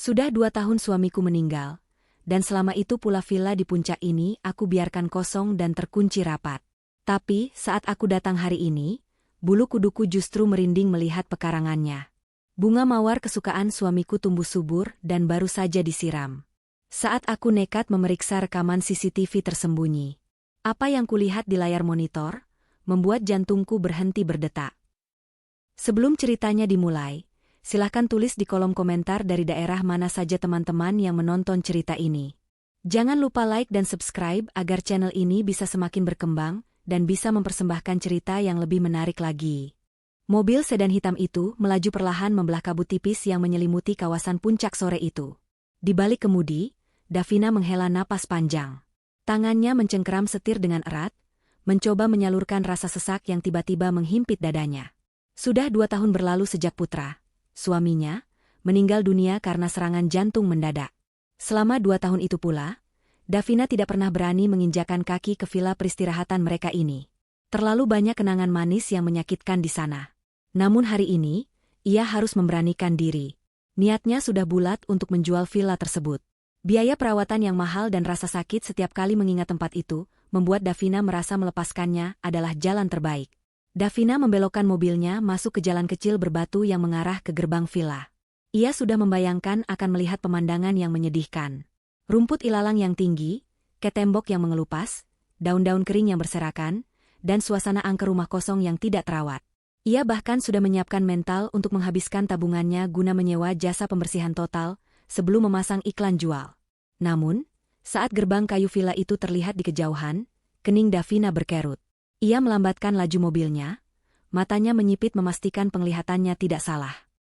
Sudah 2 tahun suamiku meninggal, dan selama itu pula villa di puncak ini aku biarkan kosong dan terkunci rapat. Tapi, saat aku datang hari ini, bulu kuduku justru merinding melihat pekarangannya. Bunga mawar kesukaan suamiku tumbuh subur dan baru saja disiram. Saat aku nekat memeriksa rekaman CCTV tersembunyi, apa yang kulihat di layar monitor membuat jantungku berhenti berdetak. Sebelum ceritanya dimulai, silahkan tulis di kolom komentar dari daerah mana saja teman-teman yang menonton cerita ini. Jangan lupa like dan subscribe agar channel ini bisa semakin berkembang dan bisa mempersembahkan cerita yang lebih menarik lagi. Mobil sedan hitam itu melaju perlahan membelah kabut tipis yang menyelimuti kawasan puncak sore itu. Di balik kemudi, Davina menghela napas panjang. Tangannya mencengkeram setir dengan erat, mencoba menyalurkan rasa sesak yang tiba-tiba menghimpit dadanya. Sudah 2 tahun berlalu sejak Putra, suaminya, meninggal dunia karena serangan jantung mendadak. Selama 2 tahun itu pula, Davina tidak pernah berani menginjakan kaki ke villa peristirahatan mereka ini. Terlalu banyak kenangan manis yang menyakitkan di sana. Namun hari ini, ia harus memberanikan diri. Niatnya sudah bulat untuk menjual villa tersebut. Biaya perawatan yang mahal dan rasa sakit setiap kali mengingat tempat itu, membuat Davina merasa melepaskannya adalah jalan terbaik. Davina membelokkan mobilnya masuk ke jalan kecil berbatu yang mengarah ke gerbang villa. Ia sudah membayangkan akan melihat pemandangan yang menyedihkan. Rumput ilalang yang tinggi, tembok yang mengelupas, daun-daun kering yang berserakan, dan suasana angker rumah kosong yang tidak terawat. Ia bahkan sudah menyiapkan mental untuk menghabiskan tabungannya guna menyewa jasa pembersihan total sebelum memasang iklan jual. Namun, saat gerbang kayu villa itu terlihat di kejauhan, kening Davina berkerut. Ia melambatkan laju mobilnya, matanya menyipit memastikan penglihatannya tidak salah.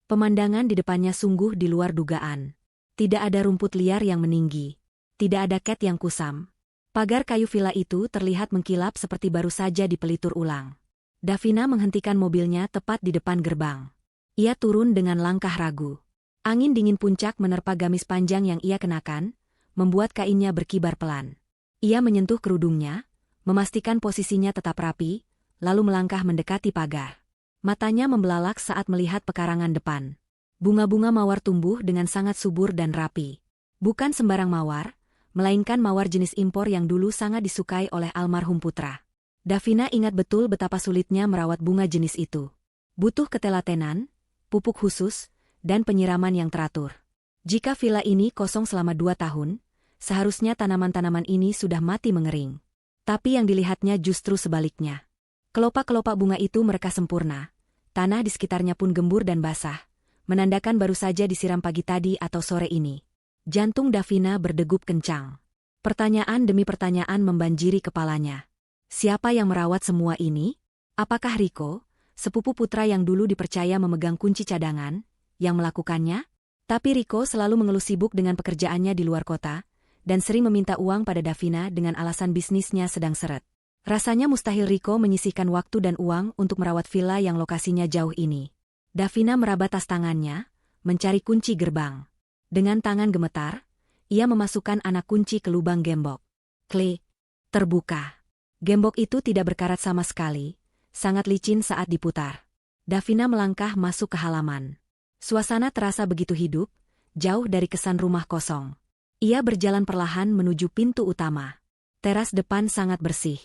Pemandangan di depannya sungguh di luar dugaan. Tidak ada rumput liar yang meninggi. Tidak ada cat yang kusam. Pagar kayu villa itu terlihat mengkilap seperti baru saja dipelitur ulang. Davina menghentikan mobilnya tepat di depan gerbang. Ia turun dengan langkah ragu. Angin dingin puncak menerpa gamis panjang yang ia kenakan, membuat kainnya berkibar pelan. Ia menyentuh kerudungnya, memastikan posisinya tetap rapi, lalu melangkah mendekati pagar. Matanya membelalak saat melihat pekarangan depan. Bunga-bunga mawar tumbuh dengan sangat subur dan rapi. Bukan sembarang mawar, melainkan mawar jenis impor yang dulu sangat disukai oleh almarhum Putra. Davina ingat betul betapa sulitnya merawat bunga jenis itu. Butuh ketelatenan, pupuk khusus, dan penyiraman yang teratur. Jika villa ini kosong selama 2 tahun, seharusnya tanaman-tanaman ini sudah mati mengering. Tapi yang dilihatnya justru sebaliknya. Kelopak-kelopak bunga itu mereka sempurna. Tanah di sekitarnya pun gembur dan basah, menandakan baru saja disiram pagi tadi atau sore ini. Jantung Davina berdegup kencang. Pertanyaan demi pertanyaan membanjiri kepalanya. Siapa yang merawat semua ini? Apakah Riko, sepupu Putra yang dulu dipercaya memegang kunci cadangan, yang melakukannya? Tapi Riko selalu mengeluh sibuk dengan pekerjaannya di luar kota, dan sering meminta uang pada Davina dengan alasan bisnisnya sedang seret. Rasanya mustahil Riko menyisihkan waktu dan uang untuk merawat villa yang lokasinya jauh ini. Davina meraba tas tangannya, mencari kunci gerbang. Dengan tangan gemetar, ia memasukkan anak kunci ke lubang gembok. Klik, terbuka. Gembok itu tidak berkarat sama sekali, sangat licin saat diputar. Davina melangkah masuk ke halaman. Suasana terasa begitu hidup, jauh dari kesan rumah kosong. Ia berjalan perlahan menuju pintu utama. Teras depan sangat bersih.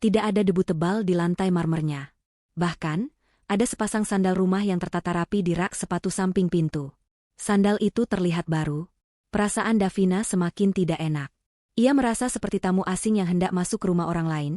Tidak ada debu tebal di lantai marmernya. Bahkan, ada sepasang sandal rumah yang tertata rapi di rak sepatu samping pintu. Sandal itu terlihat baru. Perasaan Davina semakin tidak enak. Ia merasa seperti tamu asing yang hendak masuk ke rumah orang lain,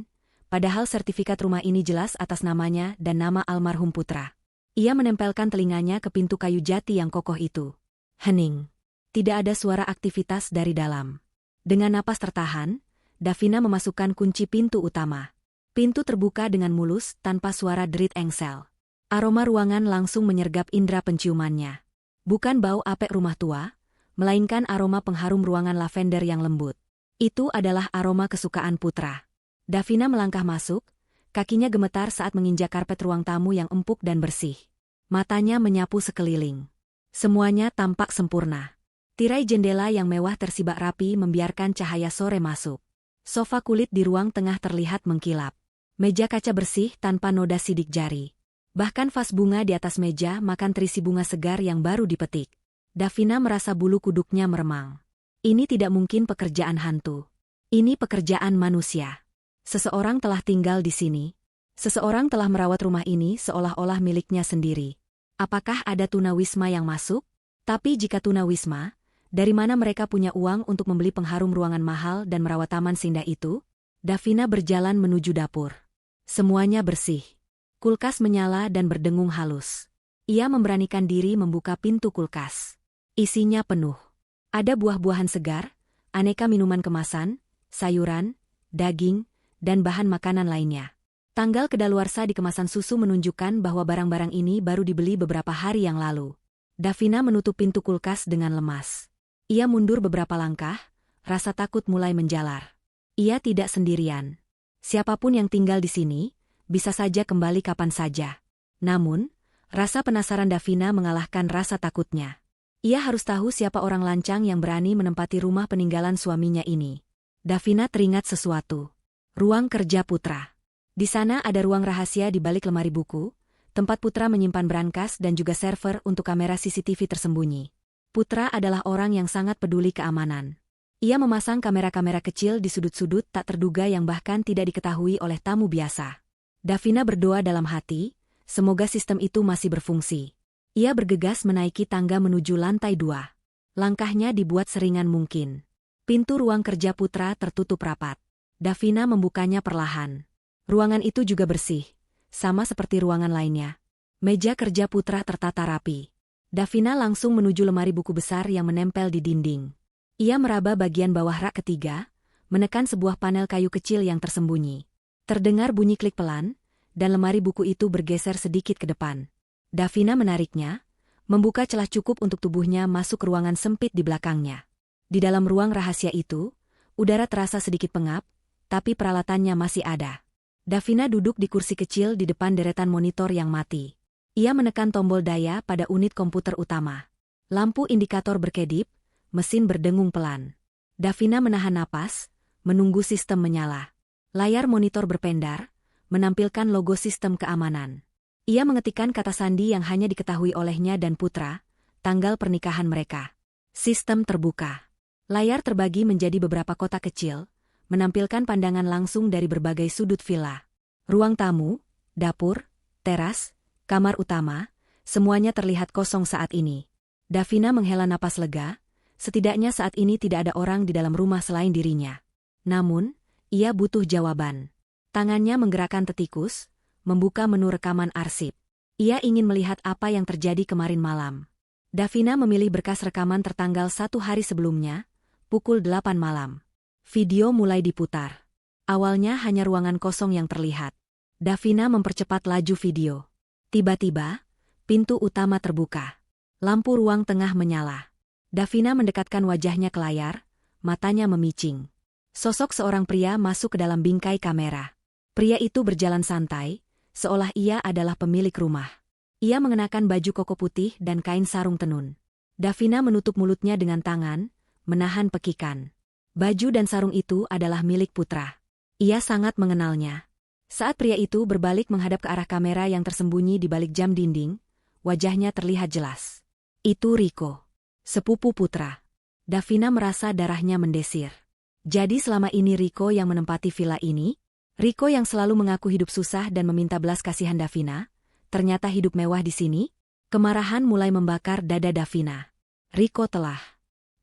padahal sertifikat rumah ini jelas atas namanya dan nama almarhum Putra. Ia menempelkan telinganya ke pintu kayu jati yang kokoh itu. Hening. Tidak ada suara aktivitas dari dalam. Dengan napas tertahan, Davina memasukkan kunci pintu utama. Pintu terbuka dengan mulus tanpa suara derit engsel. Aroma ruangan langsung menyergap indera penciumannya. Bukan bau apek rumah tua, melainkan aroma pengharum ruangan lavender yang lembut. Itu adalah aroma kesukaan Putra. Davina melangkah masuk, kakinya gemetar saat menginjak karpet ruang tamu yang empuk dan bersih. Matanya menyapu sekeliling. Semuanya tampak sempurna. Tirai jendela yang mewah tersibak rapi membiarkan cahaya sore masuk. Sofa kulit di ruang tengah terlihat mengkilap. Meja kaca bersih tanpa noda sidik jari. Bahkan vas bunga di atas meja makan terisi bunga segar yang baru dipetik. Davina merasa bulu kuduknya meremang. Ini tidak mungkin pekerjaan hantu. Ini pekerjaan manusia. Seseorang telah tinggal di sini. Seseorang telah merawat rumah ini seolah-olah miliknya sendiri. Apakah ada tunawisma yang masuk? Tapi jika tunawisma, dari mana mereka punya uang untuk membeli pengharum ruangan mahal dan merawat taman seindah itu? Davina berjalan menuju dapur. Semuanya bersih. Kulkas menyala dan berdengung halus. Ia memberanikan diri membuka pintu kulkas. Isinya penuh. Ada buah-buahan segar, aneka minuman kemasan, sayuran, daging, dan bahan makanan lainnya. Tanggal kedaluarsa di kemasan susu menunjukkan bahwa barang-barang ini baru dibeli beberapa hari yang lalu. Davina menutup pintu kulkas dengan lemas. Ia mundur beberapa langkah, rasa takut mulai menjalar. Ia tidak sendirian. Siapapun yang tinggal di sini, bisa saja kembali kapan saja. Namun, rasa penasaran Davina mengalahkan rasa takutnya. Ia harus tahu siapa orang lancang yang berani menempati rumah peninggalan suaminya ini. Davina teringat sesuatu. Ruang kerja Putra. Di sana ada ruang rahasia di balik lemari buku, tempat Putra menyimpan brankas dan juga server untuk kamera CCTV tersembunyi. Putra adalah orang yang sangat peduli keamanan. Ia memasang kamera-kamera kecil di sudut-sudut tak terduga yang bahkan tidak diketahui oleh tamu biasa. Davina berdoa dalam hati, semoga sistem itu masih berfungsi. Ia bergegas menaiki tangga menuju lantai 2. Langkahnya dibuat seringan mungkin. Pintu ruang kerja Putra tertutup rapat. Davina membukanya perlahan. Ruangan itu juga bersih, sama seperti ruangan lainnya. Meja kerja Putra tertata rapi. Davina langsung menuju lemari buku besar yang menempel di dinding. Ia meraba bagian bawah rak ketiga, menekan sebuah panel kayu kecil yang tersembunyi. Terdengar bunyi klik pelan, dan lemari buku itu bergeser sedikit ke depan. Davina menariknya, membuka celah cukup untuk tubuhnya masuk ke ruangan sempit di belakangnya. Di dalam ruang rahasia itu, udara terasa sedikit pengap, tapi peralatannya masih ada. Davina duduk di kursi kecil di depan deretan monitor yang mati. Ia menekan tombol daya pada unit komputer utama. Lampu indikator berkedip, mesin berdengung pelan. Davina menahan napas, menunggu sistem menyala. Layar monitor berpendar, menampilkan logo sistem keamanan. Ia mengetikkan kata sandi yang hanya diketahui olehnya dan Putra, tanggal pernikahan mereka. Sistem terbuka. Layar terbagi menjadi beberapa kotak kecil, menampilkan pandangan langsung dari berbagai sudut villa. Ruang tamu, dapur, teras, kamar utama, semuanya terlihat kosong saat ini. Davina menghela napas lega, setidaknya saat ini tidak ada orang di dalam rumah selain dirinya. Namun, ia butuh jawaban. Tangannya menggerakkan tetikus, membuka menu rekaman arsip. Ia ingin melihat apa yang terjadi kemarin malam. Davina memilih berkas rekaman tertanggal 1 hari sebelumnya, pukul 8 malam. Video mulai diputar. Awalnya hanya ruangan kosong yang terlihat. Davina mempercepat laju video. Tiba-tiba, pintu utama terbuka. Lampu ruang tengah menyala. Davina mendekatkan wajahnya ke layar, matanya memicing. Sosok seorang pria masuk ke dalam bingkai kamera. Pria itu berjalan santai, seolah ia adalah pemilik rumah. Ia mengenakan baju koko putih dan kain sarung tenun. Davina menutup mulutnya dengan tangan, menahan pekikan. Baju dan sarung itu adalah milik Putra. Ia sangat mengenalnya. Saat pria itu berbalik menghadap ke arah kamera yang tersembunyi di balik jam dinding, wajahnya terlihat jelas. Itu Riko, sepupu Putra. Davina merasa darahnya mendesir. Jadi selama ini Riko yang menempati villa ini? Riko yang selalu mengaku hidup susah dan meminta belas kasihan Davina, ternyata hidup mewah di sini? Kemarahan mulai membakar dada Davina. Riko telah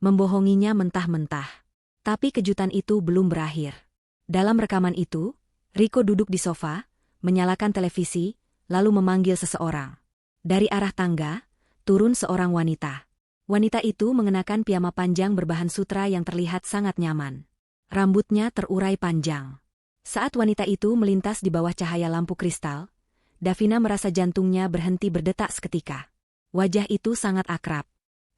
membohonginya mentah-mentah. Tapi kejutan itu belum berakhir. Dalam rekaman itu, Riko duduk di sofa, menyalakan televisi, lalu memanggil seseorang. Dari arah tangga, turun seorang wanita. Wanita itu mengenakan piyama panjang berbahan sutra yang terlihat sangat nyaman. Rambutnya terurai panjang. Saat wanita itu melintas di bawah cahaya lampu kristal, Davina merasa jantungnya berhenti berdetak seketika. Wajah itu sangat akrab.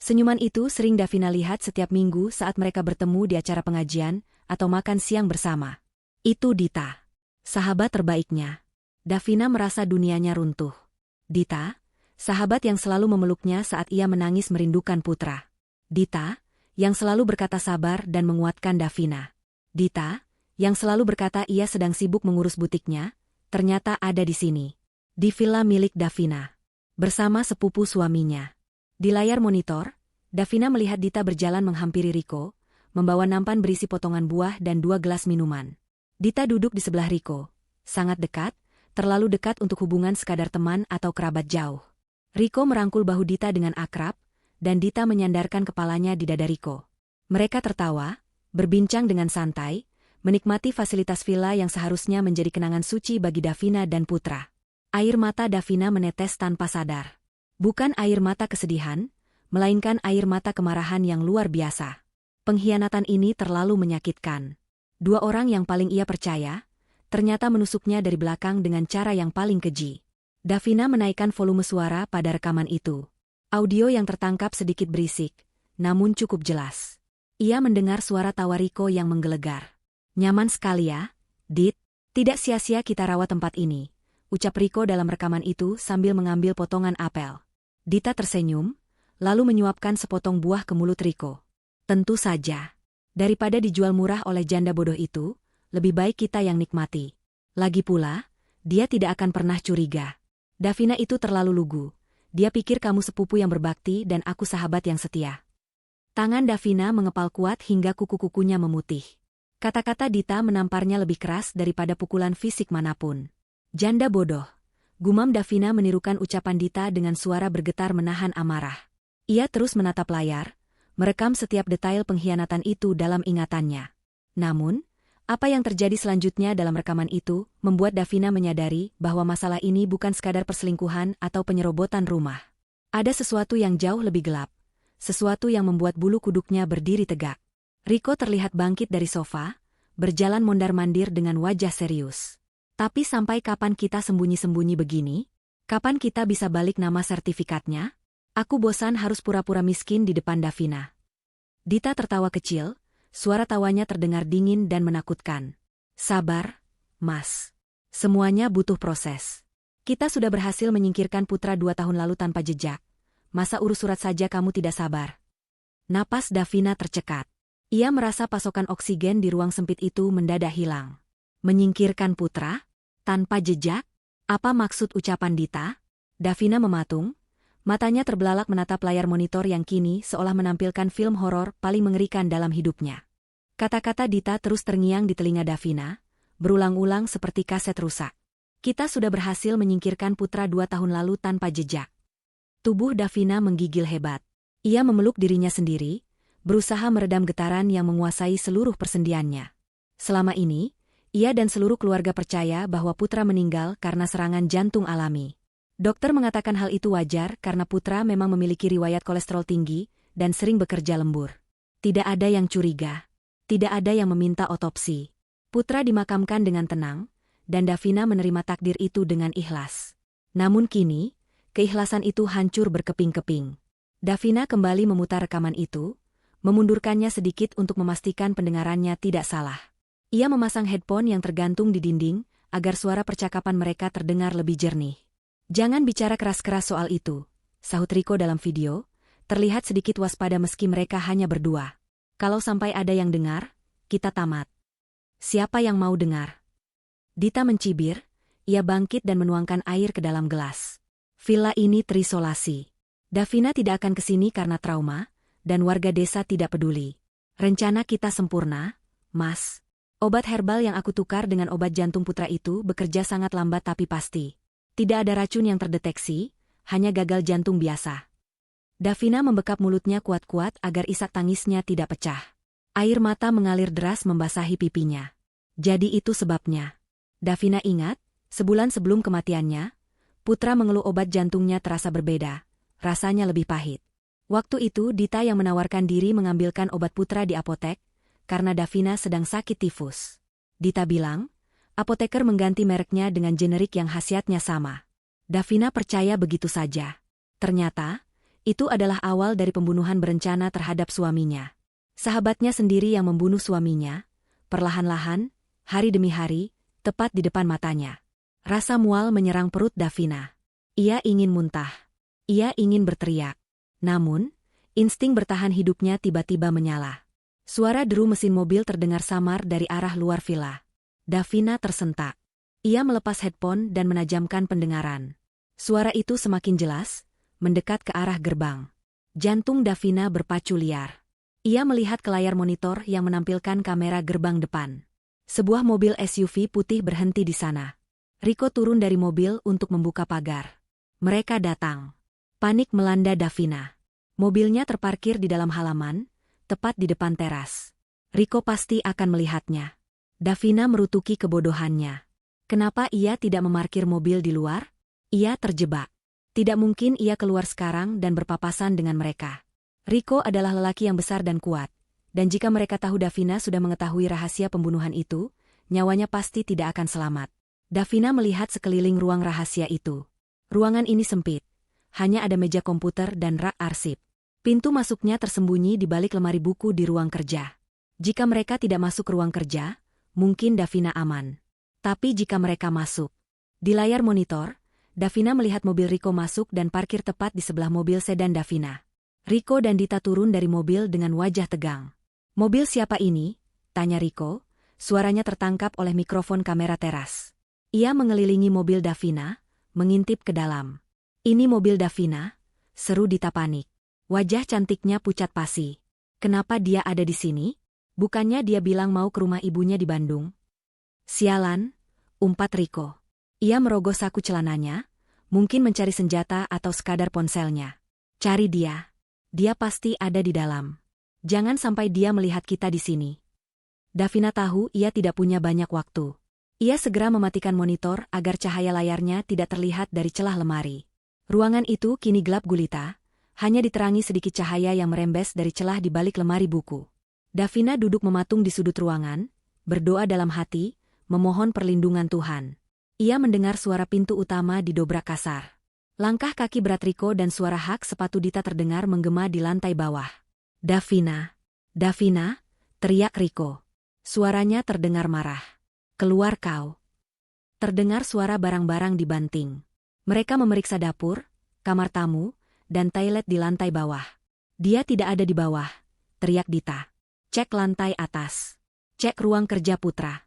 Senyuman itu sering Davina lihat setiap minggu saat mereka bertemu di acara pengajian atau makan siang bersama. Itu Dita, sahabat terbaiknya. Davina merasa dunianya runtuh. Dita, sahabat yang selalu memeluknya saat ia menangis merindukan Putra. Dita, yang selalu berkata sabar dan menguatkan Davina. Dita, yang selalu berkata ia sedang sibuk mengurus butiknya, ternyata ada di sini. Di villa milik Davina. Bersama sepupu suaminya. Di layar monitor, Davina melihat Dita berjalan menghampiri Riko, membawa nampan berisi potongan buah dan 2 gelas minuman. Dita duduk di sebelah Riko. Sangat dekat, terlalu dekat untuk hubungan sekadar teman atau kerabat jauh. Riko merangkul bahu Dita dengan akrab, dan Dita menyandarkan kepalanya di dada Riko. Mereka tertawa, berbincang dengan santai, menikmati fasilitas villa yang seharusnya menjadi kenangan suci bagi Davina dan Putra. Air mata Davina menetes tanpa sadar. Bukan air mata kesedihan, melainkan air mata kemarahan yang luar biasa. Pengkhianatan ini terlalu menyakitkan. 2 orang yang paling ia percaya, ternyata menusuknya dari belakang dengan cara yang paling keji. Davina menaikkan volume suara pada rekaman itu. Audio yang tertangkap sedikit berisik, namun cukup jelas. Ia mendengar suara tawa Riko yang menggelegar. "Nyaman sekali ya, Dit. Tidak sia-sia kita rawat tempat ini," ucap Riko dalam rekaman itu sambil mengambil potongan apel. Dita tersenyum, lalu menyuapkan sepotong buah ke mulut Riko. "Tentu saja. Daripada dijual murah oleh janda bodoh itu, lebih baik kita yang nikmati. Lagi pula, dia tidak akan pernah curiga. Davina itu terlalu lugu. Dia pikir kamu sepupu yang berbakti dan aku sahabat yang setia." Tangan Davina mengepal kuat hingga kuku-kukunya memutih. Kata-kata Dita menamparnya lebih keras daripada pukulan fisik manapun. "Janda bodoh." Gumam Davina menirukan ucapan Dita dengan suara bergetar menahan amarah. Ia terus menatap layar, merekam setiap detail pengkhianatan itu dalam ingatannya. Namun, apa yang terjadi selanjutnya dalam rekaman itu membuat Davina menyadari bahwa masalah ini bukan sekadar perselingkuhan atau penyerobotan rumah. Ada sesuatu yang jauh lebih gelap, sesuatu yang membuat bulu kuduknya berdiri tegak. Riko terlihat bangkit dari sofa, berjalan mondar-mandir dengan wajah serius. "Tapi sampai kapan kita sembunyi-sembunyi begini? Kapan kita bisa balik nama sertifikatnya? Aku bosan harus pura-pura miskin di depan Davina." Dita tertawa kecil, suara tawanya terdengar dingin dan menakutkan. "Sabar, Mas. Semuanya butuh proses. Kita sudah berhasil menyingkirkan Putra 2 tahun lalu tanpa jejak. Masa urus surat saja kamu tidak sabar?" Napas Davina tercekat. Ia merasa pasokan oksigen di ruang sempit itu mendadak hilang. Menyingkirkan Putra? Tanpa jejak? Apa maksud ucapan Dita? Davina mematung. Matanya terbelalak menatap layar monitor yang kini seolah menampilkan film horor paling mengerikan dalam hidupnya. Kata-kata Dita terus terngiang di telinga Davina, berulang-ulang seperti kaset rusak. "Kita sudah berhasil menyingkirkan Putra 2 tahun lalu tanpa jejak." Tubuh Davina menggigil hebat. Ia memeluk dirinya sendiri, berusaha meredam getaran yang menguasai seluruh persendiannya. Selama ini, ia dan seluruh keluarga percaya bahwa Putra meninggal karena serangan jantung alami. Dokter mengatakan hal itu wajar karena Putra memang memiliki riwayat kolesterol tinggi dan sering bekerja lembur. Tidak ada yang curiga. Tidak ada yang meminta otopsi. Putra dimakamkan dengan tenang, dan Davina menerima takdir itu dengan ikhlas. Namun kini, keikhlasan itu hancur berkeping-keping. Davina kembali memutar rekaman itu, memundurkannya sedikit untuk memastikan pendengarannya tidak salah. Ia memasang headphone yang tergantung di dinding, agar suara percakapan mereka terdengar lebih jernih. "Jangan bicara keras-keras soal itu," sahut Riko dalam video, terlihat sedikit waspada meski mereka hanya berdua. "Kalau sampai ada yang dengar, kita tamat." "Siapa yang mau dengar?" Dita mencibir, ia bangkit dan menuangkan air ke dalam gelas. "Villa ini terisolasi. Davina tidak akan kesini karena trauma, dan warga desa tidak peduli. Rencana kita sempurna, Mas. Obat herbal yang aku tukar dengan obat jantung Putra itu bekerja sangat lambat tapi pasti. Tidak ada racun yang terdeteksi, hanya gagal jantung biasa." Davina membekap mulutnya kuat-kuat agar isak tangisnya tidak pecah. Air mata mengalir deras membasahi pipinya. Jadi itu sebabnya. Davina ingat, sebulan sebelum kematiannya, Putra mengeluh obat jantungnya terasa berbeda, rasanya lebih pahit. Waktu itu Dita yang menawarkan diri mengambilkan obat Putra di apotek, karena Davina sedang sakit tifus. Dita bilang, apoteker mengganti mereknya dengan generik yang khasiatnya sama. Davina percaya begitu saja. Ternyata, itu adalah awal dari pembunuhan berencana terhadap suaminya. Sahabatnya sendiri yang membunuh suaminya, perlahan-lahan, hari demi hari, tepat di depan matanya. Rasa mual menyerang perut Davina. Ia ingin muntah. Ia ingin berteriak. Namun, insting bertahan hidupnya tiba-tiba menyala. Suara deru mesin mobil terdengar samar dari arah luar villa. Davina tersentak. Ia melepas headphone dan menajamkan pendengaran. Suara itu semakin jelas, mendekat ke arah gerbang. Jantung Davina berpacu liar. Ia melihat ke layar monitor yang menampilkan kamera gerbang depan. Sebuah mobil SUV putih berhenti di sana. Rico turun dari mobil untuk membuka pagar. Mereka datang. Panik melanda Davina. Mobilnya terparkir di dalam halaman, tepat di depan teras. Rico pasti akan melihatnya. Davina merutuki kebodohannya. Kenapa ia tidak memarkir mobil di luar? Ia terjebak. Tidak mungkin ia keluar sekarang dan berpapasan dengan mereka. Rico adalah lelaki yang besar dan kuat, dan jika mereka tahu Davina sudah mengetahui rahasia pembunuhan itu, nyawanya pasti tidak akan selamat. Davina melihat sekeliling ruang rahasia itu. Ruangan ini sempit. Hanya ada meja komputer dan rak arsip. Pintu masuknya tersembunyi di balik lemari buku di ruang kerja. Jika mereka tidak masuk ke ruang kerja, mungkin Davina aman. Tapi jika mereka masuk, di layar monitor, Davina melihat mobil Rico masuk dan parkir tepat di sebelah mobil sedan Davina. Rico dan Dita turun dari mobil dengan wajah tegang. "Mobil siapa ini?" tanya Rico. Suaranya tertangkap oleh mikrofon kamera teras. Ia mengelilingi mobil Davina, mengintip ke dalam. "Ini mobil Davina," seru Dita panik. Wajah cantiknya pucat pasi. "Kenapa dia ada di sini? Bukannya dia bilang mau ke rumah ibunya di Bandung?" "Sialan," umpat Rico. Ia merogoh saku celananya, mungkin mencari senjata atau sekadar ponselnya. "Cari dia. Dia pasti ada di dalam. Jangan sampai dia melihat kita di sini." Davina tahu ia tidak punya banyak waktu. Ia segera mematikan monitor agar cahaya layarnya tidak terlihat dari celah lemari. Ruangan itu kini gelap gulita, hanya diterangi sedikit cahaya yang merembes dari celah di balik lemari buku. Davina duduk mematung di sudut ruangan, berdoa dalam hati, memohon perlindungan Tuhan. Ia mendengar suara pintu utama didobrak kasar. Langkah kaki berat Rico dan suara hak sepatu Dita terdengar menggema di lantai bawah. "Davina! Davina!" teriak Rico. Suaranya terdengar marah. "Keluar kau!" Terdengar suara barang-barang dibanting. Mereka memeriksa dapur, kamar tamu, dan toilet di lantai bawah. "Dia tidak ada di bawah," teriak Dita. "Cek lantai atas. Cek ruang kerja Putra."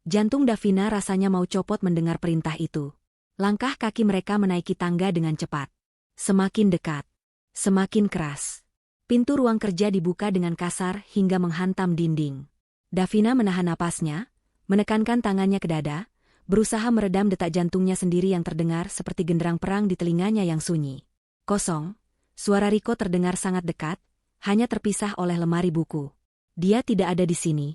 Jantung Davina rasanya mau copot mendengar perintah itu. Langkah kaki mereka menaiki tangga dengan cepat. Semakin dekat. Semakin keras. Pintu ruang kerja dibuka dengan kasar hingga menghantam dinding. Davina menahan napasnya, menekankan tangannya ke dada, berusaha meredam detak jantungnya sendiri yang terdengar seperti genderang perang di telinganya yang sunyi. Kosong. Suara Rico terdengar sangat dekat, hanya terpisah oleh lemari buku. "Dia tidak ada di sini."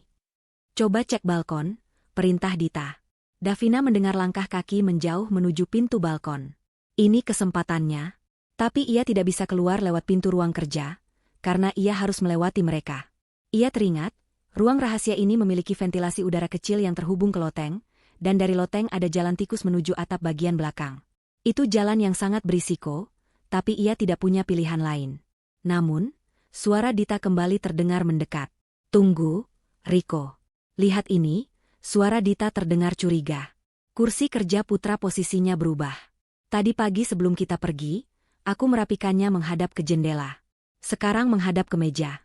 "Coba cek balkon," perintah Dita. Davina mendengar langkah kaki menjauh menuju pintu balkon. Ini kesempatannya, tapi ia tidak bisa keluar lewat pintu ruang kerja, karena ia harus melewati mereka. Ia teringat, ruang rahasia ini memiliki ventilasi udara kecil yang terhubung ke loteng, dan dari loteng ada jalan tikus menuju atap bagian belakang. Itu jalan yang sangat berisiko, tapi ia tidak punya pilihan lain. Namun, suara Dita kembali terdengar mendekat. "Tunggu, Rico. Lihat ini." Suara Dita terdengar curiga. Kursi kerja Putra posisinya berubah. "Tadi pagi sebelum kita pergi, aku merapikannya menghadap ke jendela. Sekarang menghadap ke meja."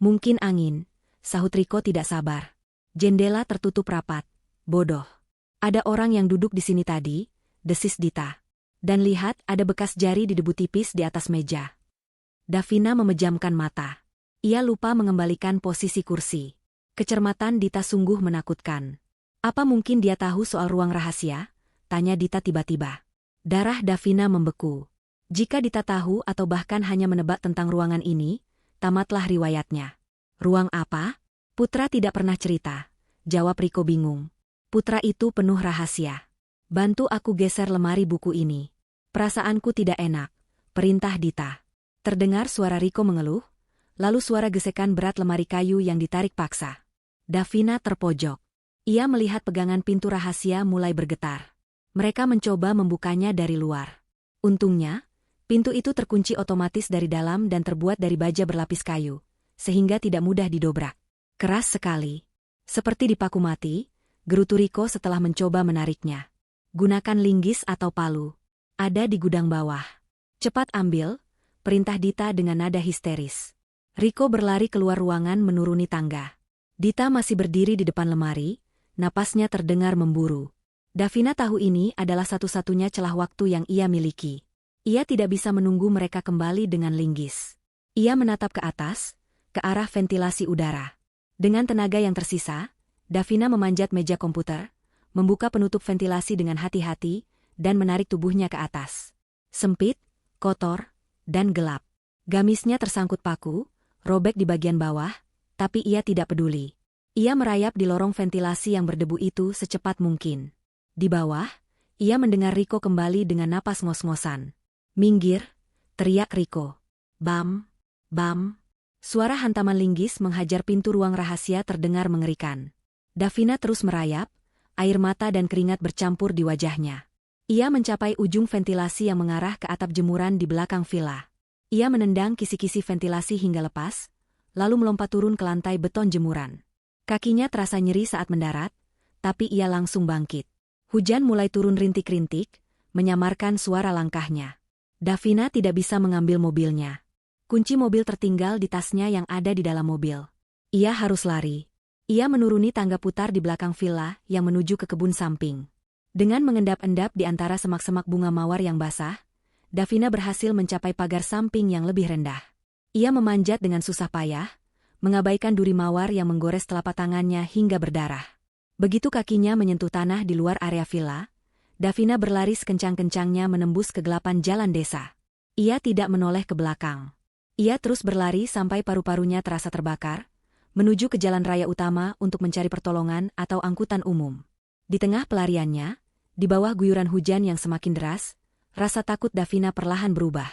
"Mungkin angin," sahut Rico tidak sabar. "Jendela tertutup rapat. Bodoh. Ada orang yang duduk di sini tadi," desis Dita. "Dan lihat ada bekas jari di debu tipis di atas meja." Davina memejamkan mata. Ia lupa mengembalikan posisi kursi. Kecermatan Dita sungguh menakutkan. "Apa mungkin dia tahu soal ruang rahasia?" tanya Dita tiba-tiba. Darah Davina membeku. Jika Dita tahu atau bahkan hanya menebak tentang ruangan ini, tamatlah riwayatnya. "Ruang apa?" "Putra tidak pernah cerita," jawab Rico bingung. "Putra itu penuh rahasia. Bantu aku geser lemari buku ini. Perasaanku tidak enak," perintah Dita. Terdengar suara Rico mengeluh, lalu suara gesekan berat lemari kayu yang ditarik paksa. Davina terpojok. Ia melihat pegangan pintu rahasia mulai bergetar. Mereka mencoba membukanya dari luar. Untungnya, pintu itu terkunci otomatis dari dalam dan terbuat dari baja berlapis kayu, sehingga tidak mudah didobrak. Keras sekali. Seperti dipaku mati, gerutu Rico setelah mencoba menariknya. "Gunakan linggis atau palu. Ada di gudang bawah. Cepat ambil," perintah Dita dengan nada histeris. Rico berlari keluar ruangan menuruni tangga. Dita masih berdiri di depan lemari, napasnya terdengar memburu. Davina tahu ini adalah satu-satunya celah waktu yang ia miliki. Ia tidak bisa menunggu mereka kembali dengan linggis. Ia menatap ke atas, ke arah ventilasi udara. Dengan tenaga yang tersisa, Davina memanjat meja komputer, membuka penutup ventilasi dengan hati-hati, dan menarik tubuhnya ke atas. Sempit, kotor, dan gelap. Gamisnya tersangkut paku, robek di bagian bawah, tapi ia tidak peduli. Ia merayap di lorong ventilasi yang berdebu itu secepat mungkin. Di bawah, ia mendengar Riko kembali dengan napas ngos-ngosan. "Minggir," teriak Riko. Bam, bam. Suara hantaman linggis menghajar pintu ruang rahasia terdengar mengerikan. Davina terus merayap, air mata dan keringat bercampur di wajahnya. Ia mencapai ujung ventilasi yang mengarah ke atap jemuran di belakang villa. Ia menendang kisi-kisi ventilasi hingga lepas, lalu melompat turun ke lantai beton jemuran. Kakinya terasa nyeri saat mendarat, tapi ia langsung bangkit. Hujan mulai turun rintik-rintik, menyamarkan suara langkahnya. Davina tidak bisa mengambil mobilnya. Kunci mobil tertinggal di tasnya yang ada di dalam mobil. Ia harus lari. Ia menuruni tangga putar di belakang villa yang menuju ke kebun samping. Dengan mengendap-endap di antara semak-semak bunga mawar yang basah, Davina berhasil mencapai pagar samping yang lebih rendah. Ia memanjat dengan susah payah, mengabaikan duri mawar yang menggores telapak tangannya hingga berdarah. Begitu kakinya menyentuh tanah di luar area villa, Davina berlari sekencang-kencangnya menembus kegelapan jalan desa. Ia tidak menoleh ke belakang. Ia terus berlari sampai paru-parunya terasa terbakar, menuju ke jalan raya utama untuk mencari pertolongan atau angkutan umum. Di tengah pelariannya, di bawah guyuran hujan yang semakin deras, rasa takut Davina perlahan berubah.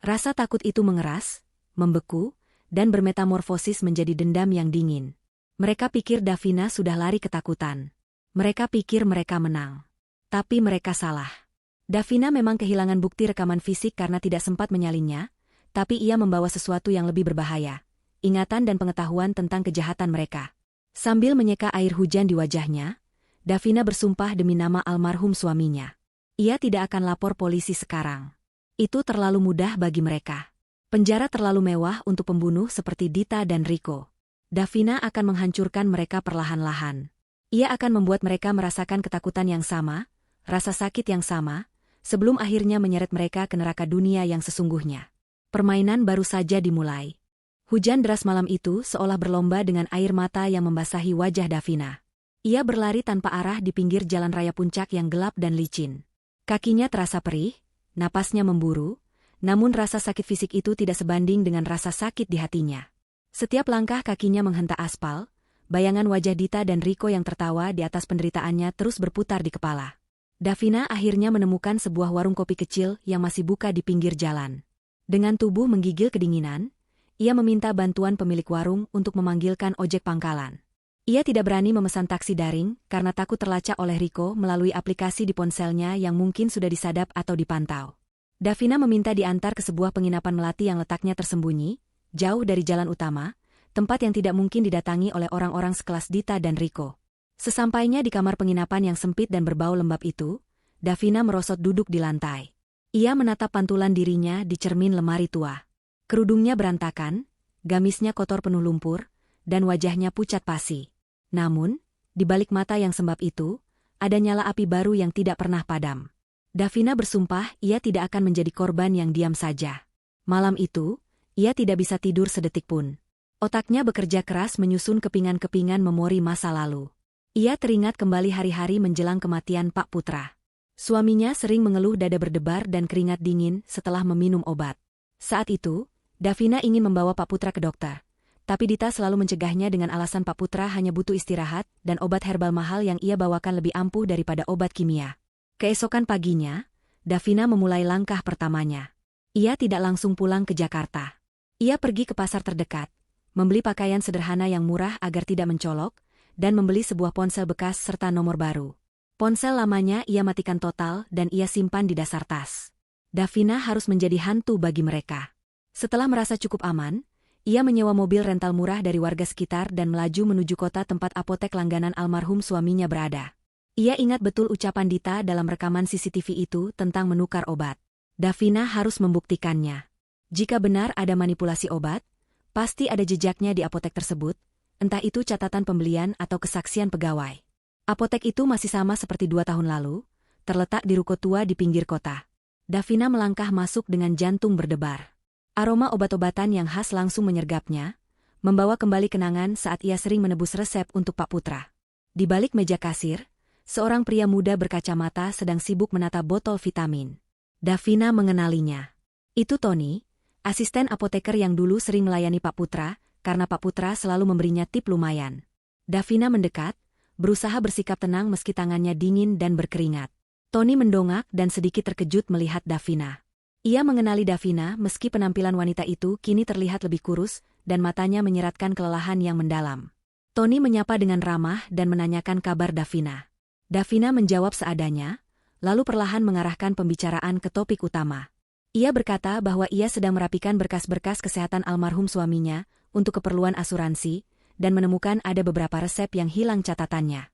Rasa takut itu mengeras, membeku, dan bermetamorfosis menjadi dendam yang dingin. Mereka pikir Davina sudah lari ketakutan. Mereka pikir mereka menang. Tapi mereka salah. Davina memang kehilangan bukti rekaman fisik karena tidak sempat menyalinnya, tapi ia membawa sesuatu yang lebih berbahaya. Ingatan dan pengetahuan tentang kejahatan mereka. Sambil menyeka air hujan di wajahnya, Davina bersumpah demi nama almarhum suaminya. Ia tidak akan lapor polisi sekarang. Itu terlalu mudah bagi mereka. Penjara terlalu mewah untuk pembunuh seperti Dita dan Riko. Davina akan menghancurkan mereka perlahan-lahan. Ia akan membuat mereka merasakan ketakutan yang sama, rasa sakit yang sama, sebelum akhirnya menyeret mereka ke neraka dunia yang sesungguhnya. Permainan baru saja dimulai. Hujan deras malam itu seolah berlomba dengan air mata yang membasahi wajah Davina. Ia berlari tanpa arah di pinggir jalan raya puncak yang gelap dan licin. Kakinya terasa perih, napasnya memburu, namun rasa sakit fisik itu tidak sebanding dengan rasa sakit di hatinya. Setiap langkah kakinya menghentak aspal, bayangan wajah Dita dan Riko yang tertawa di atas penderitaannya terus berputar di kepala. Davina akhirnya menemukan sebuah warung kopi kecil yang masih buka di pinggir jalan. Dengan tubuh menggigil kedinginan, ia meminta bantuan pemilik warung untuk memanggilkan ojek pangkalan. Ia tidak berani memesan taksi daring karena takut terlacak oleh Riko melalui aplikasi di ponselnya yang mungkin sudah disadap atau dipantau. Davina meminta diantar ke sebuah penginapan melati yang letaknya tersembunyi, jauh dari jalan utama, tempat yang tidak mungkin didatangi oleh orang-orang sekelas Dita dan Riko. Sesampainya di kamar penginapan yang sempit dan berbau lembab itu, Davina merosot duduk di lantai. Ia menatap pantulan dirinya di cermin lemari tua. Kerudungnya berantakan, gamisnya kotor penuh lumpur, dan wajahnya pucat pasi. Namun, di balik mata yang sembab itu, ada nyala api baru yang tidak pernah padam. Davina bersumpah ia tidak akan menjadi korban yang diam saja. Malam itu, ia tidak bisa tidur sedetik pun. Otaknya bekerja keras menyusun kepingan-kepingan memori masa lalu. Ia teringat kembali hari-hari menjelang kematian Pak Putra. Suaminya sering mengeluh dada berdebar dan keringat dingin setelah meminum obat. Saat itu, Davina ingin membawa Pak Putra ke dokter. Tapi Dita selalu mencegahnya dengan alasan Pak Putra hanya butuh istirahat dan obat herbal mahal yang ia bawakan lebih ampuh daripada obat kimia. Keesokan paginya, Davina memulai langkah pertamanya. Ia tidak langsung pulang ke Jakarta. Ia pergi ke pasar terdekat, membeli pakaian sederhana yang murah agar tidak mencolok, dan membeli sebuah ponsel bekas serta nomor baru. Ponsel lamanya ia matikan total dan ia simpan di dasar tas. Davina harus menjadi hantu bagi mereka. Setelah merasa cukup aman, ia menyewa mobil rental murah dari warga sekitar dan melaju menuju kota tempat apotek langganan almarhum suaminya berada. Ia ingat betul ucapan Dita dalam rekaman CCTV itu tentang menukar obat. Davina harus membuktikannya. Jika benar ada manipulasi obat, pasti ada jejaknya di apotek tersebut, entah itu catatan pembelian atau kesaksian pegawai. Apotek itu masih sama seperti 2 tahun lalu, terletak di ruko tua di pinggir kota. Davina melangkah masuk dengan jantung berdebar. Aroma obat-obatan yang khas langsung menyergapnya, membawa kembali kenangan saat ia sering menebus resep untuk Pak Putra. Di balik meja kasir, seorang pria muda berkacamata sedang sibuk menata botol vitamin. Davina mengenalinya. Itu Tony, asisten apoteker yang dulu sering melayani Pak Putra, karena Pak Putra selalu memberinya tip lumayan. Davina mendekat, berusaha bersikap tenang meski tangannya dingin dan berkeringat. Tony mendongak dan sedikit terkejut melihat Davina. Ia mengenali Davina meski penampilan wanita itu kini terlihat lebih kurus dan matanya menyeratkan kelelahan yang mendalam. Tony menyapa dengan ramah dan menanyakan kabar Davina. Davina menjawab seadanya, lalu perlahan mengarahkan pembicaraan ke topik utama. Ia berkata bahwa ia sedang merapikan berkas-berkas kesehatan almarhum suaminya untuk keperluan asuransi dan menemukan ada beberapa resep yang hilang catatannya.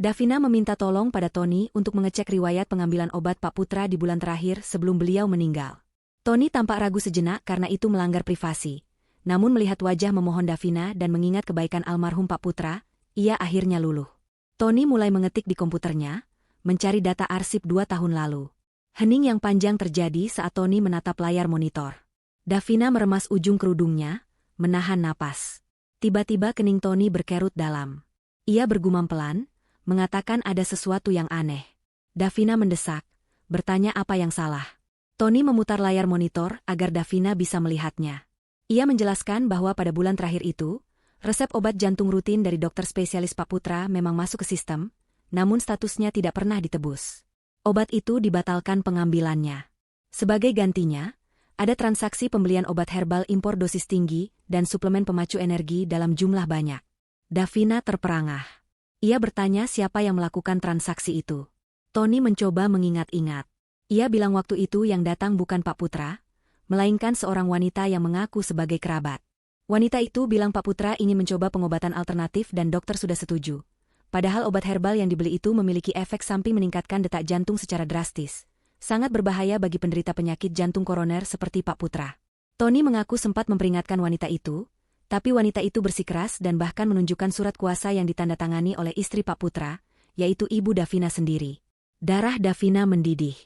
Davina meminta tolong pada Tony untuk mengecek riwayat pengambilan obat Pak Putra di bulan terakhir sebelum beliau meninggal. Tony tampak ragu sejenak karena itu melanggar privasi. Namun melihat wajah memohon Davina dan mengingat kebaikan almarhum Pak Putra, ia akhirnya luluh. Tony mulai mengetik di komputernya, mencari data arsip 2 tahun lalu. Hening yang panjang terjadi saat Tony menatap layar monitor. Davina meremas ujung kerudungnya, menahan napas. Tiba-tiba kening Tony berkerut dalam. Ia bergumam pelan, mengatakan ada sesuatu yang aneh. Davina mendesak, bertanya apa yang salah. Tony memutar layar monitor agar Davina bisa melihatnya. Ia menjelaskan bahwa pada bulan terakhir itu, resep obat jantung rutin dari dokter spesialis Pak Putra memang masuk ke sistem, namun statusnya tidak pernah ditebus. Obat itu dibatalkan pengambilannya. Sebagai gantinya, ada transaksi pembelian obat herbal impor dosis tinggi dan suplemen pemacu energi dalam jumlah banyak. Davina terperangah. Ia bertanya siapa yang melakukan transaksi itu. Tony mencoba mengingat-ingat. Ia bilang waktu itu yang datang bukan Pak Putra, melainkan seorang wanita yang mengaku sebagai kerabat. Wanita itu bilang Pak Putra ingin mencoba pengobatan alternatif dan dokter sudah setuju. Padahal obat herbal yang dibeli itu memiliki efek samping meningkatkan detak jantung secara drastis. Sangat berbahaya bagi penderita penyakit jantung koroner seperti Pak Putra. Tony mengaku sempat memperingatkan wanita itu, tapi wanita itu bersikeras dan bahkan menunjukkan surat kuasa yang ditandatangani oleh istri Pak Putra, yaitu Ibu Davina sendiri. Darah Davina mendidih.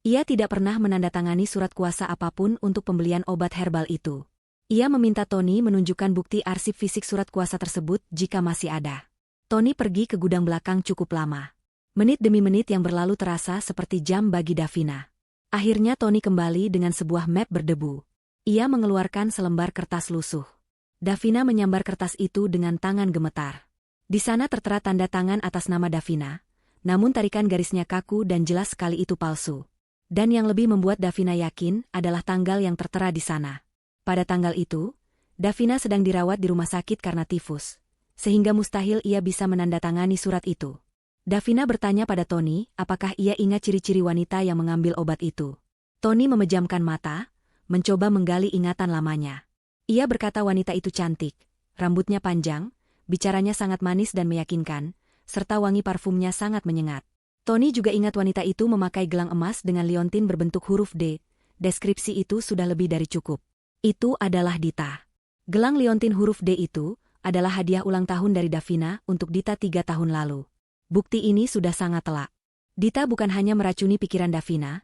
Ia tidak pernah menandatangani surat kuasa apapun untuk pembelian obat herbal itu. Ia meminta Tony menunjukkan bukti arsip fisik surat kuasa tersebut jika masih ada. Tony pergi ke gudang belakang cukup lama. Menit demi menit yang berlalu terasa seperti jam bagi Davina. Akhirnya Tony kembali dengan sebuah map berdebu. Ia mengeluarkan selembar kertas lusuh. Davina menyambar kertas itu dengan tangan gemetar. Di sana tertera tanda tangan atas nama Davina, namun tarikan garisnya kaku dan jelas sekali itu palsu. Dan yang lebih membuat Davina yakin adalah tanggal yang tertera di sana. Pada tanggal itu, Davina sedang dirawat di rumah sakit karena tifus, sehingga mustahil ia bisa menandatangani surat itu. Davina bertanya pada Tony apakah ia ingat ciri-ciri wanita yang mengambil obat itu. Tony memejamkan mata, mencoba menggali ingatan lamanya. Ia berkata wanita itu cantik, rambutnya panjang, bicaranya sangat manis dan meyakinkan, serta wangi parfumnya sangat menyengat. Tony juga ingat wanita itu memakai gelang emas dengan liontin berbentuk huruf D. Deskripsi itu sudah lebih dari cukup. Itu adalah Dita. Gelang liontin huruf D itu adalah hadiah ulang tahun dari Davina untuk Dita 3 tahun lalu. Bukti ini sudah sangat telak. Dita bukan hanya meracuni pikiran Davina,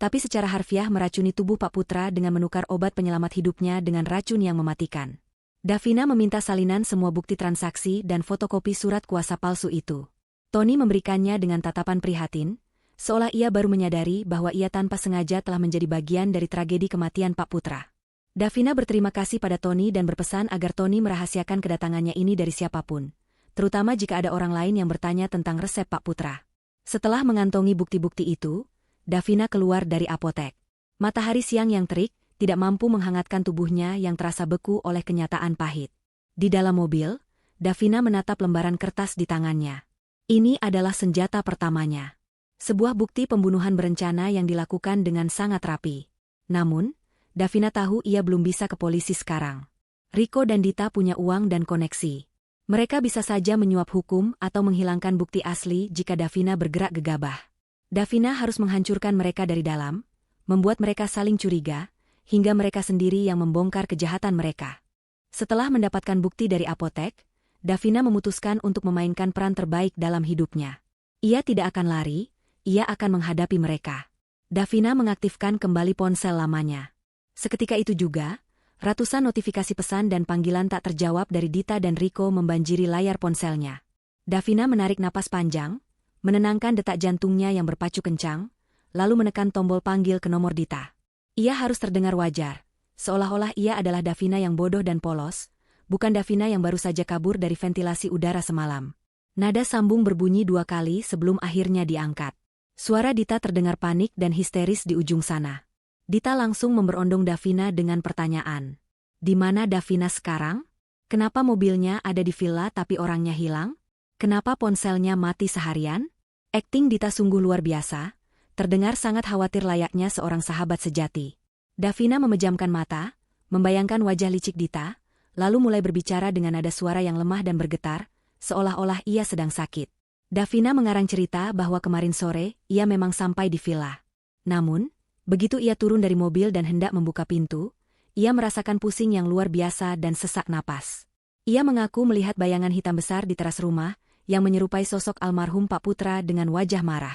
tapi secara harfiah meracuni tubuh Pak Putra dengan menukar obat penyelamat hidupnya dengan racun yang mematikan. Davina meminta salinan semua bukti transaksi dan fotokopi surat kuasa palsu itu. Tony memberikannya dengan tatapan prihatin, seolah ia baru menyadari bahwa ia tanpa sengaja telah menjadi bagian dari tragedi kematian Pak Putra. Davina berterima kasih pada Tony dan berpesan agar Tony merahasiakan kedatangannya ini dari siapapun, terutama jika ada orang lain yang bertanya tentang resep Pak Putra. Setelah mengantongi bukti-bukti itu, Davina keluar dari apotek. Matahari siang yang terik tidak mampu menghangatkan tubuhnya yang terasa beku oleh kenyataan pahit. Di dalam mobil, Davina menatap lembaran kertas di tangannya. Ini adalah senjata pertamanya. Sebuah bukti pembunuhan berencana yang dilakukan dengan sangat rapi. Namun, Davina tahu ia belum bisa ke polisi sekarang. Rico dan Dita punya uang dan koneksi. Mereka bisa saja menyuap hukum atau menghilangkan bukti asli jika Davina bergerak gegabah. Davina harus menghancurkan mereka dari dalam, membuat mereka saling curiga, hingga mereka sendiri yang membongkar kejahatan mereka. Setelah mendapatkan bukti dari apotek, Davina memutuskan untuk memainkan peran terbaik dalam hidupnya. Ia tidak akan lari, ia akan menghadapi mereka. Davina mengaktifkan kembali ponsel lamanya. Seketika itu juga, ratusan notifikasi pesan dan panggilan tak terjawab dari Dita dan Riko membanjiri layar ponselnya. Davina menarik napas panjang, menenangkan detak jantungnya yang berpacu kencang, lalu menekan tombol panggil ke nomor Dita. Ia harus terdengar wajar, seolah-olah ia adalah Davina yang bodoh dan polos, bukan Davina yang baru saja kabur dari ventilasi udara semalam. Nada sambung berbunyi 2 kali sebelum akhirnya diangkat. Suara Dita terdengar panik dan histeris di ujung sana. Dita langsung memberondong Davina dengan pertanyaan. Di mana Davina sekarang? Kenapa mobilnya ada di villa tapi orangnya hilang? Kenapa ponselnya mati seharian? Akting Dita sungguh luar biasa, terdengar sangat khawatir layaknya seorang sahabat sejati. Davina memejamkan mata, membayangkan wajah licik Dita, lalu mulai berbicara dengan nada suara yang lemah dan bergetar, seolah-olah ia sedang sakit. Davina mengarang cerita bahwa kemarin sore ia memang sampai di villa. Namun, begitu ia turun dari mobil dan hendak membuka pintu, ia merasakan pusing yang luar biasa dan sesak napas. Ia mengaku melihat bayangan hitam besar di teras rumah, yang menyerupai sosok almarhum Pak Putra dengan wajah marah.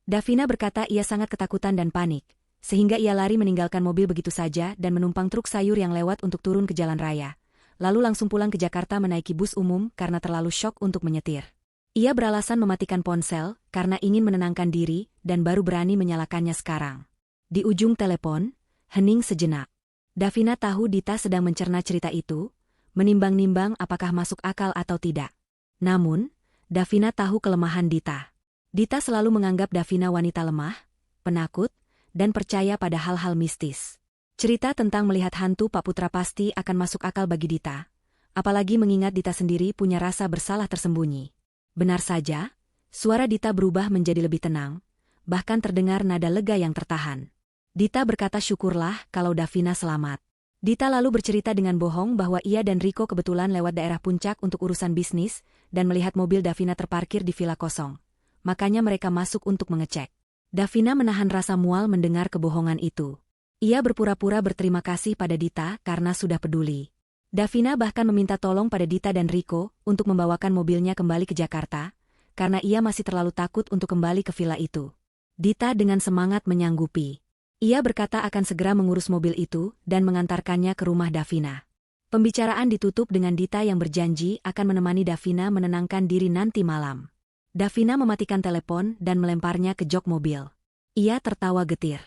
Davina berkata ia sangat ketakutan dan panik, sehingga ia lari meninggalkan mobil begitu saja dan menumpang truk sayur yang lewat untuk turun ke jalan raya. Lalu langsung pulang ke Jakarta menaiki bus umum karena terlalu syok untuk menyetir. Ia beralasan mematikan ponsel karena ingin menenangkan diri dan baru berani menyalakannya sekarang. Di ujung telepon, hening sejenak. Davina tahu Dita sedang mencerna cerita itu, menimbang-nimbang apakah masuk akal atau tidak. Namun, Davina tahu kelemahan Dita. Dita selalu menganggap Davina wanita lemah, penakut, dan percaya pada hal-hal mistis. Cerita tentang melihat hantu Pak Putra pasti akan masuk akal bagi Dita, apalagi mengingat Dita sendiri punya rasa bersalah tersembunyi. Benar saja, suara Dita berubah menjadi lebih tenang, bahkan terdengar nada lega yang tertahan. Dita berkata syukurlah kalau Davina selamat. Dita lalu bercerita dengan bohong bahwa ia dan Riko kebetulan lewat daerah puncak untuk urusan bisnis dan melihat mobil Davina terparkir di villa kosong. Makanya mereka masuk untuk mengecek. Davina menahan rasa mual mendengar kebohongan itu. Ia berpura-pura berterima kasih pada Dita karena sudah peduli. Davina bahkan meminta tolong pada Dita dan Riko untuk membawakan mobilnya kembali ke Jakarta, karena ia masih terlalu takut untuk kembali ke villa itu. Dita dengan semangat menyanggupi. Ia berkata akan segera mengurus mobil itu dan mengantarkannya ke rumah Davina. Pembicaraan ditutup dengan Dita yang berjanji akan menemani Davina menenangkan diri nanti malam. Davina mematikan telepon dan melemparnya ke jok mobil. Ia tertawa getir.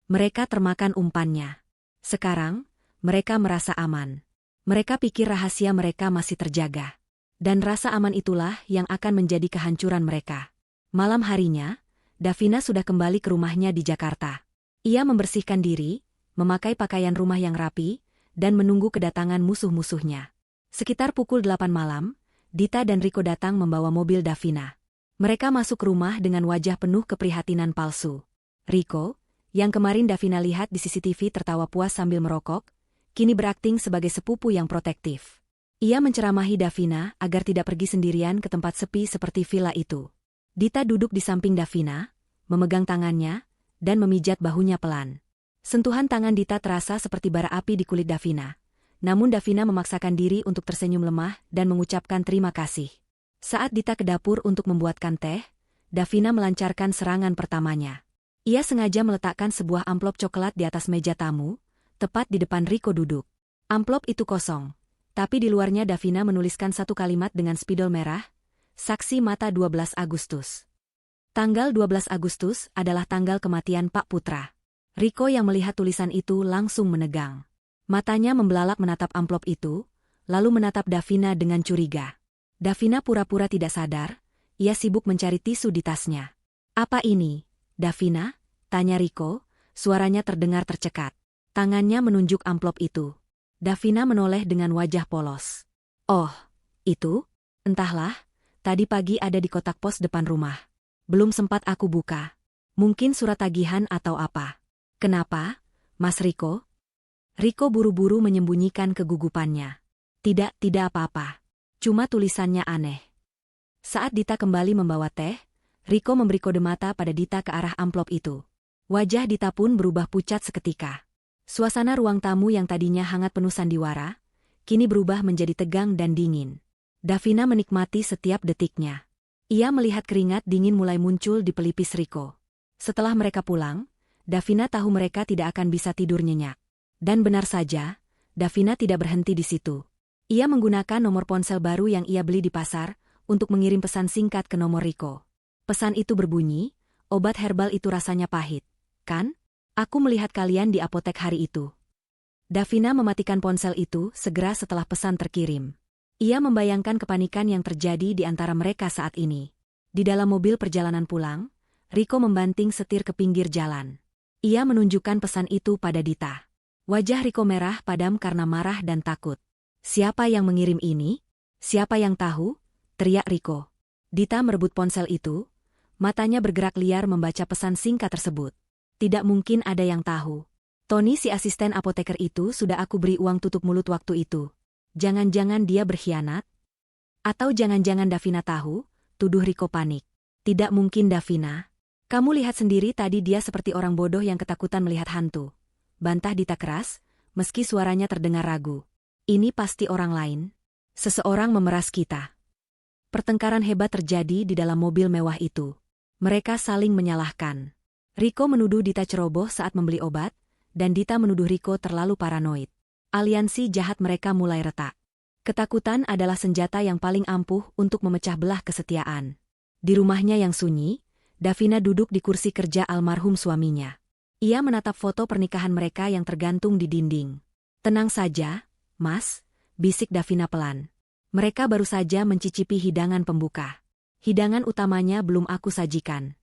Mereka termakan umpannya. Sekarang, mereka merasa aman. Mereka pikir rahasia mereka masih terjaga. Dan rasa aman itulah yang akan menjadi kehancuran mereka. Malam harinya, Davina sudah kembali ke rumahnya di Jakarta. Ia membersihkan diri, memakai pakaian rumah yang rapi, dan menunggu kedatangan musuh-musuhnya. Sekitar pukul 8 malam, Dita dan Riko datang membawa mobil Davina. Mereka masuk rumah dengan wajah penuh keprihatinan palsu. Riko, yang kemarin Davina lihat di CCTV tertawa puas sambil merokok, kini berakting sebagai sepupu yang protektif. Ia menceramahi Davina agar tidak pergi sendirian ke tempat sepi seperti villa itu. Dita duduk di samping Davina, memegang tangannya, dan memijat bahunya pelan. Sentuhan tangan Dita terasa seperti bara api di kulit Davina. Namun Davina memaksakan diri untuk tersenyum lemah dan mengucapkan terima kasih. Saat Dita ke dapur untuk membuatkan teh, Davina melancarkan serangan pertamanya. Ia sengaja meletakkan sebuah amplop coklat di atas meja tamu, tepat di depan Riko duduk. Amplop itu kosong, tapi di luarnya Davina menuliskan satu kalimat dengan spidol merah, saksi mata 12 Agustus. Tanggal 12 Agustus adalah tanggal kematian Pak Putra. Riko yang melihat tulisan itu langsung menegang. Matanya membelalak menatap amplop itu, lalu menatap Davina dengan curiga. Davina pura-pura tidak sadar, ia sibuk mencari tisu di tasnya. Apa ini, Davina? Tanya Riko, suaranya terdengar tercekat. Tangannya menunjuk amplop itu. Davina menoleh dengan wajah polos. Oh, itu? Entahlah, tadi pagi ada di kotak pos depan rumah. Belum sempat aku buka. Mungkin surat tagihan atau apa. Kenapa, Mas Riko? Riko buru-buru menyembunyikan kegugupannya. Tidak apa-apa. Cuma tulisannya aneh. Saat Dita kembali membawa teh, Riko memberi kode mata pada Dita ke arah amplop itu. Wajah Dita pun berubah pucat seketika. Suasana ruang tamu yang tadinya hangat penuh sandiwara, kini berubah menjadi tegang dan dingin. Davina menikmati setiap detiknya. Ia melihat keringat dingin mulai muncul di pelipis Riko. Setelah mereka pulang, Davina tahu mereka tidak akan bisa tidur nyenyak. Dan benar saja, Davina tidak berhenti di situ. Ia menggunakan nomor ponsel baru yang ia beli di pasar untuk mengirim pesan singkat ke nomor Riko. Pesan itu berbunyi, obat herbal itu rasanya pahit, kan? Aku melihat kalian di apotek hari itu. Davina mematikan ponsel itu segera setelah pesan terkirim. Ia membayangkan kepanikan yang terjadi di antara mereka saat ini. Di dalam mobil perjalanan pulang, Riko membanting setir ke pinggir jalan. Ia menunjukkan pesan itu pada Dita. Wajah Riko merah padam karena marah dan takut. Siapa yang mengirim ini? Siapa yang tahu? Teriak Riko. Dita merebut ponsel itu. Matanya bergerak liar membaca pesan singkat tersebut. Tidak mungkin ada yang tahu. Tony si asisten apoteker itu sudah aku beri uang tutup mulut waktu itu. Jangan-jangan dia berkhianat? Atau jangan-jangan Davina tahu? Tuduh Riko panik. Tidak mungkin Davina. Kamu lihat sendiri tadi dia seperti orang bodoh yang ketakutan melihat hantu. Bantah Dita keras, meski suaranya terdengar ragu. Ini pasti orang lain. Seseorang memeras kita. Pertengkaran hebat terjadi di dalam mobil mewah itu. Mereka saling menyalahkan. Riko menuduh Dita ceroboh saat membeli obat, dan Dita menuduh Riko terlalu paranoid. Aliansi jahat mereka mulai retak. Ketakutan adalah senjata yang paling ampuh untuk memecah belah kesetiaan. Di rumahnya yang sunyi, Davina duduk di kursi kerja almarhum suaminya. Ia menatap foto pernikahan mereka yang tergantung di dinding. Tenang saja, Mas, bisik Davina pelan. Mereka baru saja mencicipi hidangan pembuka. Hidangan utamanya belum aku sajikan.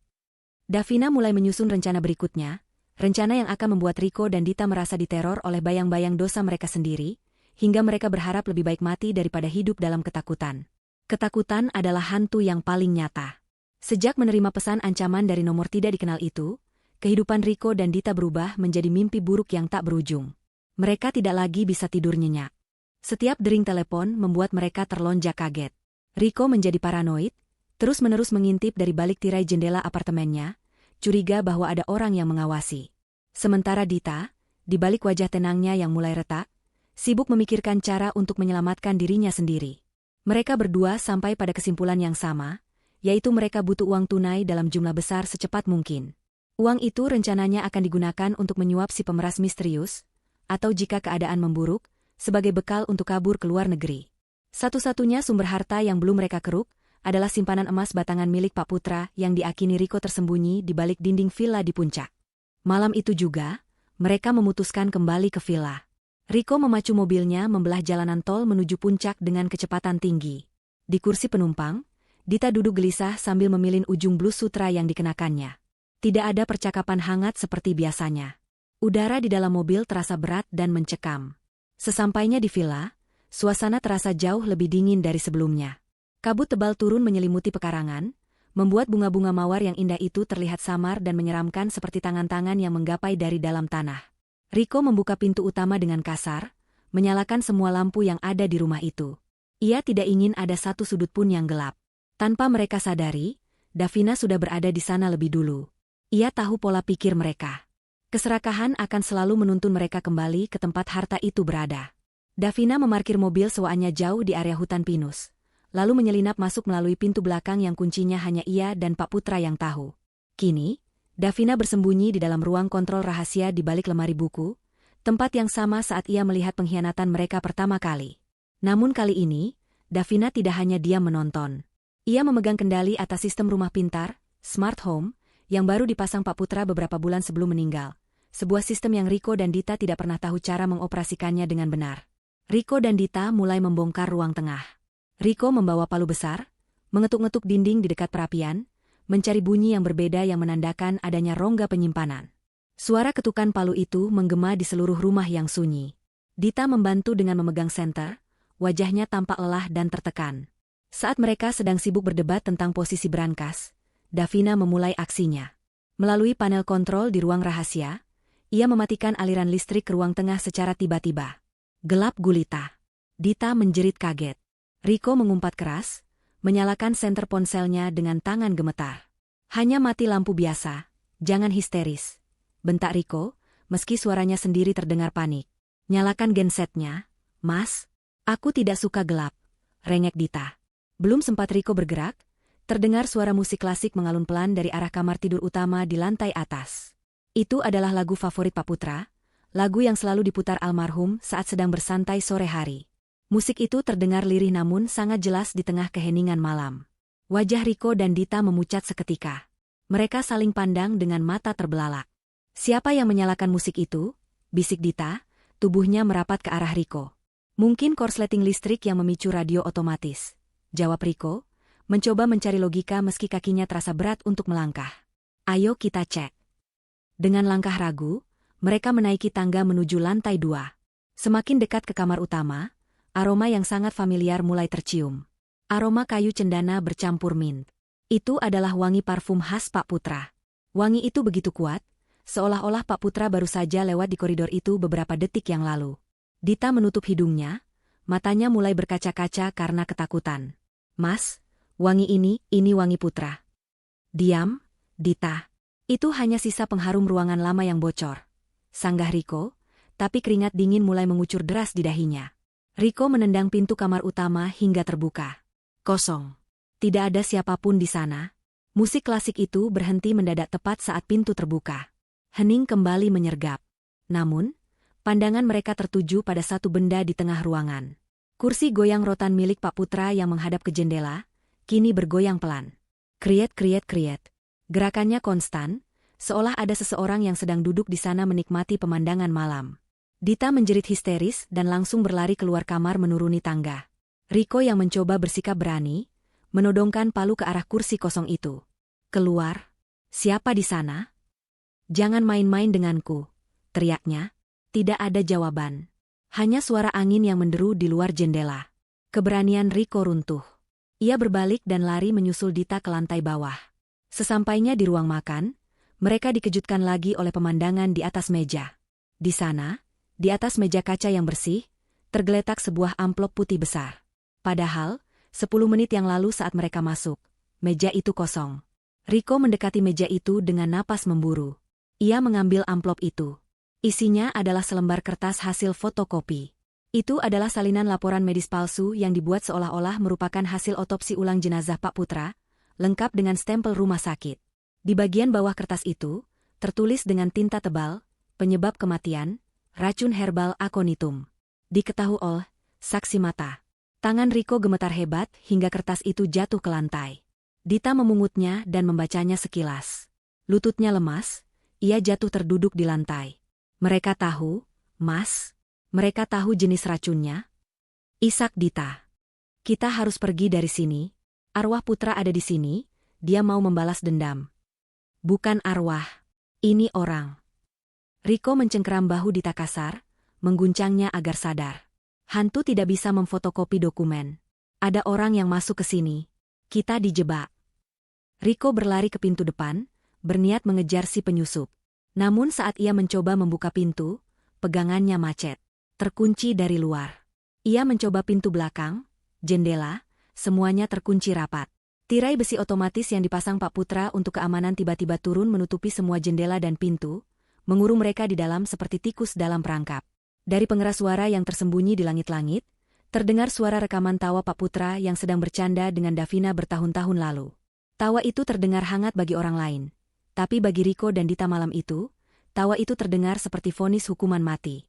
Davina mulai menyusun rencana berikutnya, rencana yang akan membuat Riko dan Dita merasa diteror oleh bayang-bayang dosa mereka sendiri, hingga mereka berharap lebih baik mati daripada hidup dalam ketakutan. Ketakutan adalah hantu yang paling nyata. Sejak menerima pesan ancaman dari nomor tidak dikenal itu, kehidupan Riko dan Dita berubah menjadi mimpi buruk yang tak berujung. Mereka tidak lagi bisa tidur nyenyak. Setiap dering telepon membuat mereka terlonjak kaget. Riko menjadi paranoid, terus-menerus mengintip dari balik tirai jendela apartemennya, curiga bahwa ada orang yang mengawasi. Sementara Dita, di balik wajah tenangnya yang mulai retak, sibuk memikirkan cara untuk menyelamatkan dirinya sendiri. Mereka berdua sampai pada kesimpulan yang sama, yaitu mereka butuh uang tunai dalam jumlah besar secepat mungkin. Uang itu rencananya akan digunakan untuk menyuap si pemeras misterius, atau jika keadaan memburuk, sebagai bekal untuk kabur ke luar negeri. Satu-satunya sumber harta yang belum mereka keruk adalah simpanan emas batangan milik Pak Putra yang diakini Riko tersembunyi di balik dinding villa di puncak. Malam itu juga, mereka memutuskan kembali ke villa. Riko memacu mobilnya membelah jalanan tol menuju puncak dengan kecepatan tinggi. Di kursi penumpang, Dita duduk gelisah sambil memilin ujung blus sutra yang dikenakannya. Tidak ada percakapan hangat seperti biasanya. Udara di dalam mobil terasa berat dan mencekam. Sesampainya di villa, suasana terasa jauh lebih dingin dari sebelumnya. Kabut tebal turun menyelimuti pekarangan, membuat bunga-bunga mawar yang indah itu terlihat samar dan menyeramkan seperti tangan-tangan yang menggapai dari dalam tanah. Riko membuka pintu utama dengan kasar, menyalakan semua lampu yang ada di rumah itu. Ia tidak ingin ada satu sudut pun yang gelap. Tanpa mereka sadari, Davina sudah berada di sana lebih dulu. Ia tahu pola pikir mereka. Keserakahan akan selalu menuntun mereka kembali ke tempat harta itu berada. Davina memarkir mobil sewaannya jauh di area hutan pinus, lalu menyelinap masuk melalui pintu belakang yang kuncinya hanya ia dan Pak Putra yang tahu. Kini, Davina bersembunyi di dalam ruang kontrol rahasia di balik lemari buku, tempat yang sama saat ia melihat pengkhianatan mereka pertama kali. Namun kali ini, Davina tidak hanya diam menonton. Ia memegang kendali atas sistem rumah pintar, Smart Home, yang baru dipasang Pak Putra beberapa bulan sebelum meninggal. Sebuah sistem yang Riko dan Dita tidak pernah tahu cara mengoperasikannya dengan benar. Riko dan Dita mulai membongkar ruang tengah. Riko membawa palu besar, mengetuk-ngetuk dinding di dekat perapian, mencari bunyi yang berbeda yang menandakan adanya rongga penyimpanan. Suara ketukan palu itu menggema di seluruh rumah yang sunyi. Dita membantu dengan memegang senter, wajahnya tampak lelah dan tertekan. Saat mereka sedang sibuk berdebat tentang posisi brankas, Davina memulai aksinya. Melalui panel kontrol di ruang rahasia, ia mematikan aliran listrik ke ruang tengah secara tiba-tiba. Gelap gulita. Dita menjerit kaget. Riko mengumpat keras, menyalakan senter ponselnya dengan tangan gemetar. Hanya mati lampu biasa, jangan histeris, bentak Riko, meski suaranya sendiri terdengar panik. Nyalakan gensetnya, Mas. Aku tidak suka gelap, rengek Dita. Belum sempat Riko bergerak, terdengar suara musik klasik mengalun pelan dari arah kamar tidur utama di lantai atas. Itu adalah lagu favorit Pak Putra, lagu yang selalu diputar almarhum saat sedang bersantai sore hari. Musik itu terdengar lirih namun sangat jelas di tengah keheningan malam. Wajah Riko dan Dita memucat seketika. Mereka saling pandang dengan mata terbelalak. Siapa yang menyalakan musik itu? Bisik Dita, tubuhnya merapat ke arah Riko. Mungkin korsleting listrik yang memicu radio otomatis. Jawab Riko, mencoba mencari logika meski kakinya terasa berat untuk melangkah. Ayo kita cek. Dengan langkah ragu, mereka menaiki tangga menuju lantai 2. Semakin dekat ke kamar utama, aroma yang sangat familiar mulai tercium. Aroma kayu cendana bercampur mint. Itu adalah wangi parfum khas Pak Putra. Wangi itu begitu kuat, seolah-olah Pak Putra baru saja lewat di koridor itu beberapa detik yang lalu. Dita menutup hidungnya, matanya mulai berkaca-kaca karena ketakutan. Mas, wangi ini wangi Putra. Diam, Dita. Itu hanya sisa pengharum ruangan lama yang bocor. Sanggah Riko, tapi keringat dingin mulai mengucur deras di dahinya. Riko menendang pintu kamar utama hingga terbuka. Kosong. Tidak ada siapapun di sana. Musik klasik itu berhenti mendadak tepat saat pintu terbuka. Hening kembali menyergap. Namun, pandangan mereka tertuju pada satu benda di tengah ruangan. Kursi goyang rotan milik Pak Putra yang menghadap ke jendela, kini bergoyang pelan. Kriet. Gerakannya konstan, seolah ada seseorang yang sedang duduk di sana menikmati pemandangan malam. Dita menjerit histeris dan langsung berlari keluar kamar menuruni tangga. Riko yang mencoba bersikap berani, menodongkan palu ke arah kursi kosong itu. Keluar. Siapa di sana? Jangan main-main denganku, teriaknya. Tidak ada jawaban. Hanya suara angin yang menderu di luar jendela. Keberanian Riko runtuh. Ia berbalik dan lari menyusul Dita ke lantai bawah. Sesampainya di ruang makan, mereka dikejutkan lagi oleh pemandangan di atas meja. Di sana, di atas meja kaca yang bersih, tergeletak sebuah amplop putih besar. Padahal, 10 menit yang lalu saat mereka masuk, meja itu kosong. Riko mendekati meja itu dengan napas memburu. Ia mengambil amplop itu. Isinya adalah selembar kertas hasil fotokopi. Itu adalah salinan laporan medis palsu yang dibuat seolah-olah merupakan hasil otopsi ulang jenazah Pak Putra, lengkap dengan stempel rumah sakit. Di bagian bawah kertas itu, tertulis dengan tinta tebal, penyebab kematian, racun herbal aconitum. Diketahui oleh saksi mata. Tangan Riko gemetar hebat hingga kertas itu jatuh ke lantai. Dita memungutnya dan membacanya sekilas. Lututnya lemas, ia jatuh terduduk di lantai. Mereka tahu, Mas? Mereka tahu jenis racunnya? Isak Dita. Kita harus pergi dari sini. Arwah Putra ada di sini, dia mau membalas dendam. Bukan arwah. Ini orang. Riko mencengkeram bahu Dita kasar, mengguncangnya agar sadar. Hantu tidak bisa memfotokopi dokumen. Ada orang yang masuk ke sini. Kita dijebak. Riko berlari ke pintu depan, berniat mengejar si penyusup. Namun saat ia mencoba membuka pintu, pegangannya macet. Terkunci dari luar. Ia mencoba pintu belakang, jendela, semuanya terkunci rapat. Tirai besi otomatis yang dipasang Pak Putra untuk keamanan tiba-tiba turun menutupi semua jendela dan pintu, mengurung mereka di dalam seperti tikus dalam perangkap. Dari pengeras suara yang tersembunyi di langit-langit, terdengar suara rekaman tawa Pak Putra yang sedang bercanda dengan Davina bertahun-tahun lalu. Tawa itu terdengar hangat bagi orang lain. Tapi bagi Riko dan Dita malam itu, tawa itu terdengar seperti vonis hukuman mati.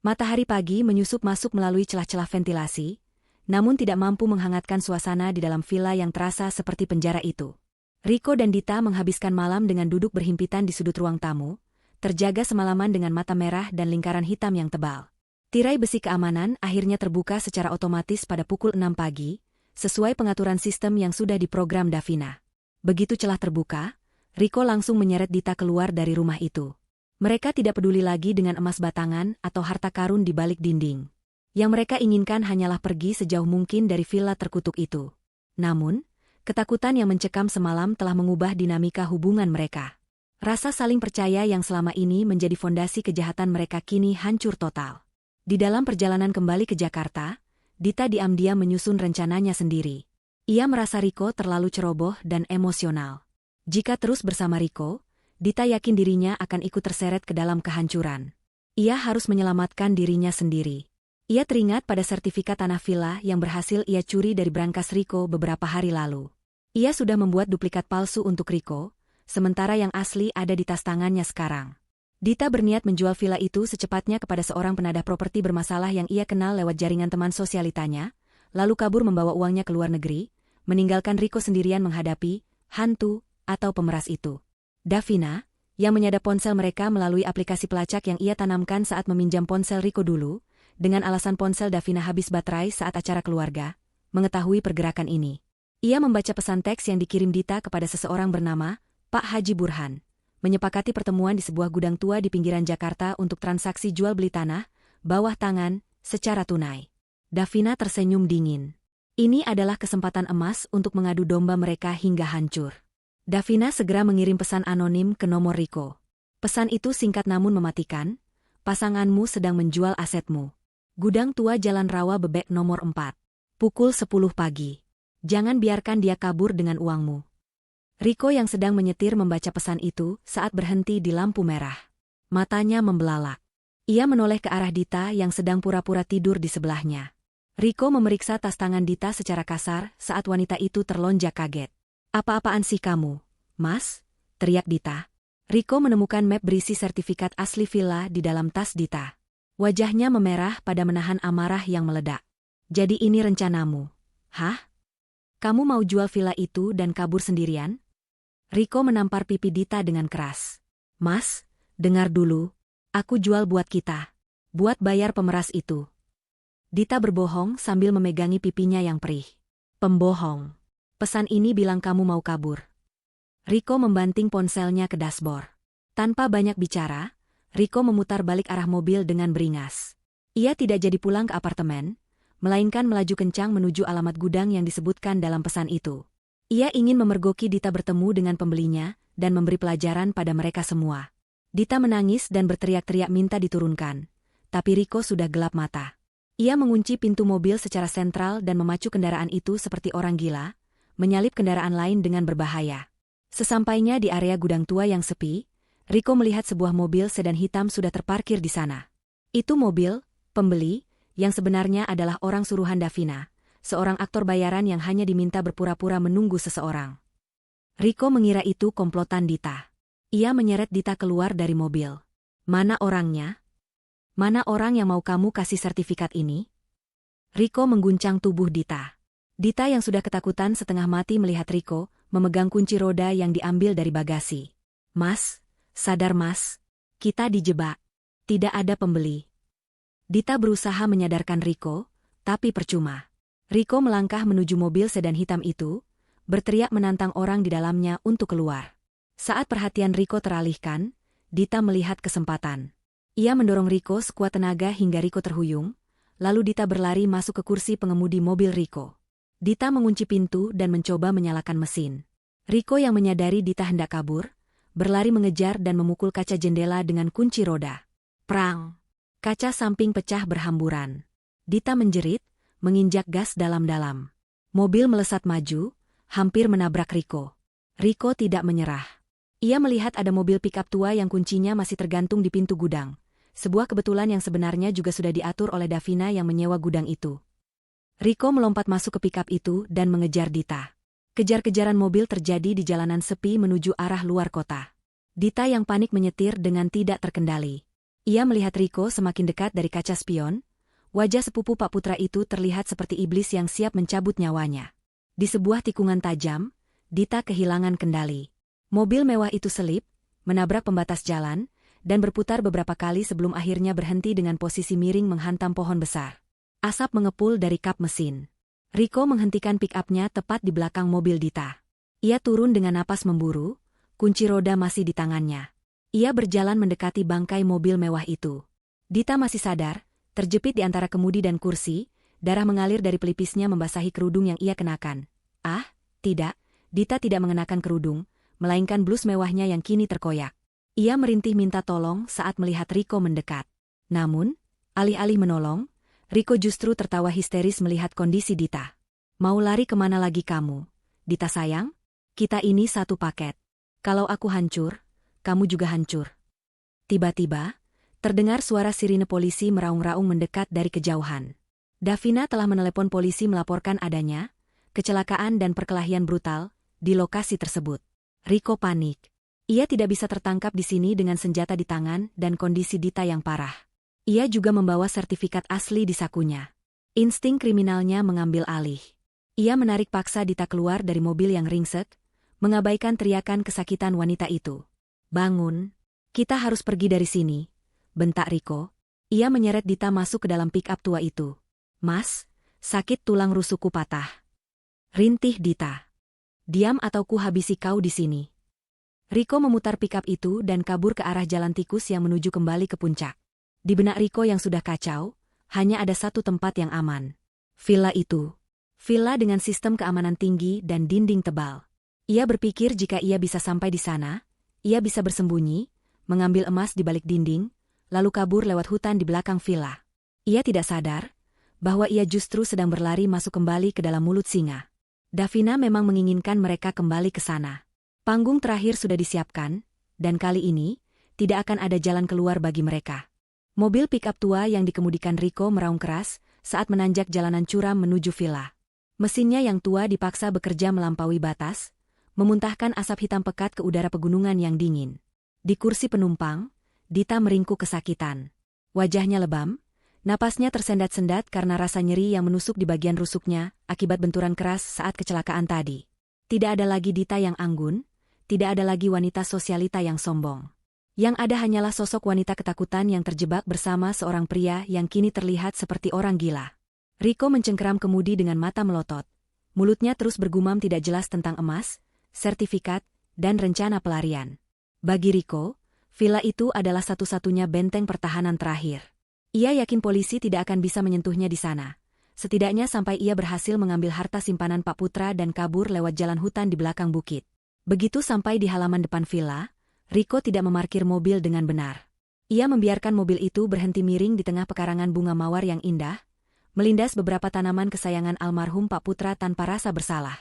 Matahari pagi menyusup masuk melalui celah-celah ventilasi, namun tidak mampu menghangatkan suasana di dalam villa yang terasa seperti penjara itu. Riko dan Dita menghabiskan malam dengan duduk berhimpitan di sudut ruang tamu, terjaga semalaman dengan mata merah dan lingkaran hitam yang tebal. Tirai besi keamanan akhirnya terbuka secara otomatis pada pukul 6 pagi, sesuai pengaturan sistem yang sudah diprogram Davina. Begitu celah terbuka, Riko langsung menyeret Dita keluar dari rumah itu. Mereka tidak peduli lagi dengan emas batangan atau harta karun di balik dinding. Yang mereka inginkan hanyalah pergi sejauh mungkin dari villa terkutuk itu. Namun, ketakutan yang mencekam semalam telah mengubah dinamika hubungan mereka. Rasa saling percaya yang selama ini menjadi fondasi kejahatan mereka kini hancur total. Di dalam perjalanan kembali ke Jakarta, Dita diam-diam menyusun rencananya sendiri. Ia merasa Riko terlalu ceroboh dan emosional. Jika terus bersama Riko, Dita yakin dirinya akan ikut terseret ke dalam kehancuran. Ia harus menyelamatkan dirinya sendiri. Ia teringat pada sertifikat tanah villa yang berhasil ia curi dari brankas Riko beberapa hari lalu. Ia sudah membuat duplikat palsu untuk Riko, sementara yang asli ada di tas tangannya sekarang. Dita berniat menjual villa itu secepatnya kepada seorang penadah properti bermasalah yang ia kenal lewat jaringan teman sosialitanya, lalu kabur membawa uangnya ke luar negeri, meninggalkan Riko sendirian menghadapi hantu atau pemeras itu. Davina, yang menyadap ponsel mereka melalui aplikasi pelacak yang ia tanamkan saat meminjam ponsel Riko dulu, dengan alasan ponsel Davina habis baterai saat acara keluarga, mengetahui pergerakan ini. Ia membaca pesan teks yang dikirim Dita kepada seseorang bernama Pak Haji Burhan, menyepakati pertemuan di sebuah gudang tua di pinggiran Jakarta untuk transaksi jual-beli tanah, bawah tangan, secara tunai. Davina tersenyum dingin. Ini adalah kesempatan emas untuk mengadu domba mereka hingga hancur. Davina segera mengirim pesan anonim ke nomor Riko. Pesan itu singkat namun mematikan, pasanganmu sedang menjual asetmu. Gudang tua Jalan Rawa Bebek nomor 4. Pukul 10 pagi. Jangan biarkan dia kabur dengan uangmu. Riko yang sedang menyetir membaca pesan itu saat berhenti di lampu merah. Matanya membelalak. Ia menoleh ke arah Dita yang sedang pura-pura tidur di sebelahnya. Riko memeriksa tas tangan Dita secara kasar saat wanita itu terlonjak kaget. "Apa-apaan sih kamu, Mas?" teriak Dita. Riko menemukan map berisi sertifikat asli villa di dalam tas Dita. Wajahnya memerah pada menahan amarah yang meledak. "Jadi ini rencanamu? Hah? Kamu mau jual villa itu dan kabur sendirian?" Riko menampar pipi Dita dengan keras. "Mas, dengar dulu. Aku jual buat kita. Buat bayar pemeras itu." Dita berbohong sambil memegangi pipinya yang perih. "Pembohong. Pesan ini bilang kamu mau kabur." Riko membanting ponselnya ke dashboard. Tanpa banyak bicara, Riko memutar balik arah mobil dengan beringas. Ia tidak jadi pulang ke apartemen, melainkan melaju kencang menuju alamat gudang yang disebutkan dalam pesan itu. Ia ingin memergoki Dita bertemu dengan pembelinya dan memberi pelajaran pada mereka semua. Dita menangis dan berteriak-teriak minta diturunkan, tapi Riko sudah gelap mata. Ia mengunci pintu mobil secara sentral dan memacu kendaraan itu seperti orang gila, menyalip kendaraan lain dengan berbahaya. Sesampainya di area gudang tua yang sepi, Riko melihat sebuah mobil sedan hitam sudah terparkir di sana. Itu mobil pembeli yang sebenarnya adalah orang suruhan Davina, seorang aktor bayaran yang hanya diminta berpura-pura menunggu seseorang. Riko mengira itu komplotan Dita. Ia menyeret Dita keluar dari mobil. "Mana orangnya? Mana orang yang mau kamu kasih sertifikat ini?" Riko mengguncang tubuh Dita. Dita yang sudah ketakutan setengah mati melihat Riko, memegang kunci roda yang diambil dari bagasi. "Mas, sadar Mas. Kita dijebak. Tidak ada pembeli." Dita berusaha menyadarkan Riko, tapi percuma. Riko melangkah menuju mobil sedan hitam itu, berteriak menantang orang di dalamnya untuk keluar. Saat perhatian Riko teralihkan, Dita melihat kesempatan. Ia mendorong Riko sekuat tenaga hingga Riko terhuyung, lalu Dita berlari masuk ke kursi pengemudi mobil Riko. Dita mengunci pintu dan mencoba menyalakan mesin. Riko yang menyadari Dita hendak kabur, berlari mengejar dan memukul kaca jendela dengan kunci roda. Prang! Kaca samping pecah berhamburan. Dita menjerit, menginjak gas dalam-dalam. Mobil melesat maju, hampir menabrak Riko. Riko tidak menyerah. Ia melihat ada mobil pikap tua yang kuncinya masih tergantung di pintu gudang. Sebuah kebetulan yang sebenarnya juga sudah diatur oleh Davina yang menyewa gudang itu. Riko melompat masuk ke pikap itu dan mengejar Dita. Kejar-kejaran mobil terjadi di jalanan sepi menuju arah luar kota. Dita yang panik menyetir dengan tidak terkendali. Ia melihat Riko semakin dekat dari kaca spion. Wajah sepupu Pak Putra itu terlihat seperti iblis yang siap mencabut nyawanya. Di sebuah tikungan tajam, Dita kehilangan kendali. Mobil mewah itu selip, menabrak pembatas jalan, dan berputar beberapa kali sebelum akhirnya berhenti dengan posisi miring menghantam pohon besar. Asap mengepul dari kap mesin. Riko menghentikan pick-up-nya tepat di belakang mobil Dita. Ia turun dengan napas memburu, kunci roda masih di tangannya. Ia berjalan mendekati bangkai mobil mewah itu. Dita masih sadar, terjepit di antara kemudi dan kursi, darah mengalir dari pelipisnya membasahi kerudung yang ia kenakan. Ah, tidak, Dita tidak mengenakan kerudung, melainkan blus mewahnya yang kini terkoyak. Ia merintih minta tolong saat melihat Riko mendekat. Namun, alih-alih menolong, Riko justru tertawa histeris melihat kondisi Dita. "Mau lari kemana lagi kamu? Dita sayang, kita ini satu paket. Kalau aku hancur, kamu juga hancur." Tiba-tiba, terdengar suara sirine polisi meraung-raung mendekat dari kejauhan. Davina telah menelepon polisi melaporkan adanya kecelakaan dan perkelahian brutal di lokasi tersebut. Riko panik. Ia tidak bisa tertangkap di sini dengan senjata di tangan dan kondisi Dita yang parah. Ia juga membawa sertifikat asli di sakunya. Insting kriminalnya mengambil alih. Ia menarik paksa Dita keluar dari mobil yang ringsek, mengabaikan teriakan kesakitan wanita itu. "Bangun. Kita harus pergi dari sini," bentak Riko. Ia menyeret Dita masuk ke dalam pick-up tua itu. "Mas, sakit tulang rusukku patah," rintih Dita. "Diam atau ku habisi kau di sini." Riko memutar pick-up itu dan kabur ke arah jalan tikus yang menuju kembali ke puncak. Di benak Riko yang sudah kacau, hanya ada satu tempat yang aman. Villa itu. Villa dengan sistem keamanan tinggi dan dinding tebal. Ia berpikir jika ia bisa sampai di sana, ia bisa bersembunyi, mengambil emas di balik dinding, lalu kabur lewat hutan di belakang villa. Ia tidak sadar bahwa ia justru sedang berlari masuk kembali ke dalam mulut singa. Davina memang menginginkan mereka kembali ke sana. Panggung terakhir sudah disiapkan, dan kali ini, tidak akan ada jalan keluar bagi mereka. Mobil pick-up tua yang dikemudikan Riko meraung keras saat menanjak jalanan curam menuju villa. Mesinnya yang tua dipaksa bekerja melampaui batas, memuntahkan asap hitam pekat ke udara pegunungan yang dingin. Di kursi penumpang, Dita meringkuk kesakitan. Wajahnya lebam, napasnya tersendat-sendat karena rasa nyeri yang menusuk di bagian rusuknya akibat benturan keras saat kecelakaan tadi. Tidak ada lagi Dita yang anggun, tidak ada lagi wanita sosialita yang sombong. Yang ada hanyalah sosok wanita ketakutan yang terjebak bersama seorang pria yang kini terlihat seperti orang gila. Riko mencengkeram kemudi dengan mata melotot. Mulutnya terus bergumam tidak jelas tentang emas, sertifikat, dan rencana pelarian. Bagi Riko, villa itu adalah satu-satunya benteng pertahanan terakhir. Ia yakin polisi tidak akan bisa menyentuhnya di sana. Setidaknya sampai ia berhasil mengambil harta simpanan Pak Putra dan kabur lewat jalan hutan di belakang bukit. Begitu sampai di halaman depan villa, Riko tidak memarkir mobil dengan benar. Ia membiarkan mobil itu berhenti miring di tengah pekarangan bunga mawar yang indah, melindas beberapa tanaman kesayangan almarhum Pak Putra tanpa rasa bersalah.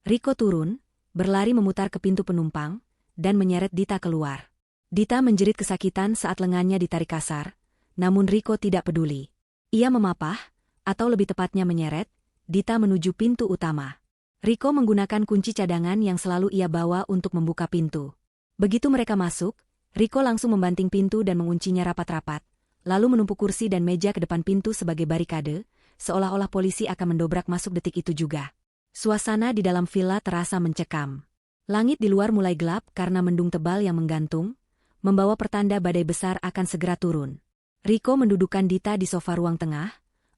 Riko turun, berlari memutar ke pintu penumpang, dan menyeret Dita keluar. Dita menjerit kesakitan saat lengannya ditarik kasar, namun Riko tidak peduli. Ia memapah, atau lebih tepatnya menyeret, Dita menuju pintu utama. Riko menggunakan kunci cadangan yang selalu ia bawa untuk membuka pintu. Begitu mereka masuk, Riko langsung membanting pintu dan menguncinya rapat-rapat, lalu menumpuk kursi dan meja ke depan pintu sebagai barikade, seolah-olah polisi akan mendobrak masuk detik itu juga. Suasana di dalam villa terasa mencekam. Langit di luar mulai gelap karena mendung tebal yang menggantung, membawa pertanda badai besar akan segera turun. Riko mendudukkan Dita di sofa ruang tengah,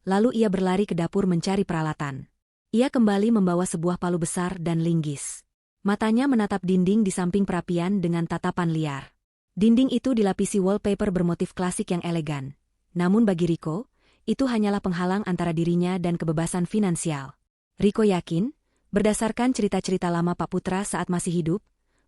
lalu ia berlari ke dapur mencari peralatan. Ia kembali membawa sebuah palu besar dan linggis. Matanya menatap dinding di samping perapian dengan tatapan liar. Dinding itu dilapisi wallpaper bermotif klasik yang elegan. Namun bagi Riko, itu hanyalah penghalang antara dirinya dan kebebasan finansial. Riko yakin, berdasarkan cerita-cerita lama Pak Putra saat masih hidup,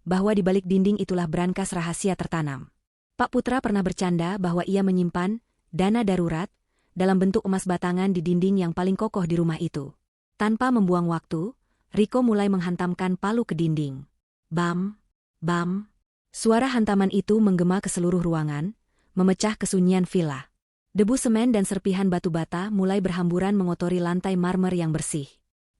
bahwa di balik dinding itulah brankas rahasia tertanam. Pak Putra pernah bercanda bahwa ia menyimpan dana darurat dalam bentuk emas batangan di dinding yang paling kokoh di rumah itu. Tanpa membuang waktu, Riko mulai menghantamkan palu ke dinding. Bam, bam. Suara hantaman itu menggema ke seluruh ruangan, memecah kesunyian villa. Debu semen dan serpihan batu bata mulai berhamburan mengotori lantai marmer yang bersih.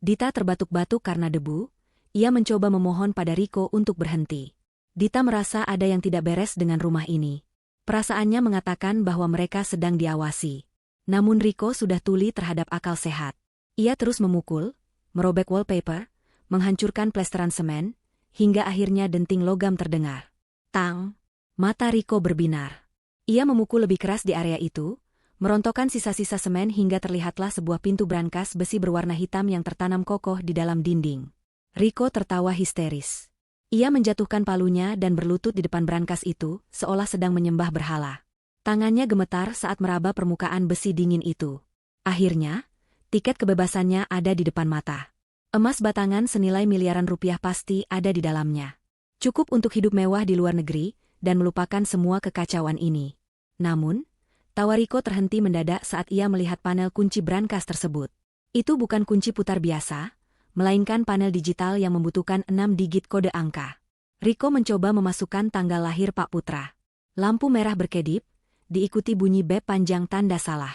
Dita terbatuk-batuk karena debu, ia mencoba memohon pada Riko untuk berhenti. Dita merasa ada yang tidak beres dengan rumah ini. Perasaannya mengatakan bahwa mereka sedang diawasi. Namun Riko sudah tuli terhadap akal sehat. Ia terus memukul, merobek wallpaper, menghancurkan plesteran semen, hingga akhirnya denting logam terdengar. Tang! Mata Riko berbinar. Ia memukul lebih keras di area itu, merontokkan sisa-sisa semen hingga terlihatlah sebuah pintu brankas besi berwarna hitam yang tertanam kokoh di dalam dinding. Riko tertawa histeris. Ia menjatuhkan palunya dan berlutut di depan brankas itu, seolah sedang menyembah berhala. Tangannya gemetar saat meraba permukaan besi dingin itu. Akhirnya, tiket kebebasannya ada di depan mata. Emas batangan senilai miliaran rupiah pasti ada di dalamnya. Cukup untuk hidup mewah di luar negeri dan melupakan semua kekacauan ini. Namun, tawa Riko terhenti mendadak saat ia melihat panel kunci brankas tersebut. Itu bukan kunci putar biasa, melainkan panel digital yang membutuhkan 6 digit kode angka. Riko mencoba memasukkan tanggal lahir Pak Putra. Lampu merah berkedip, diikuti bunyi bep panjang tanda salah.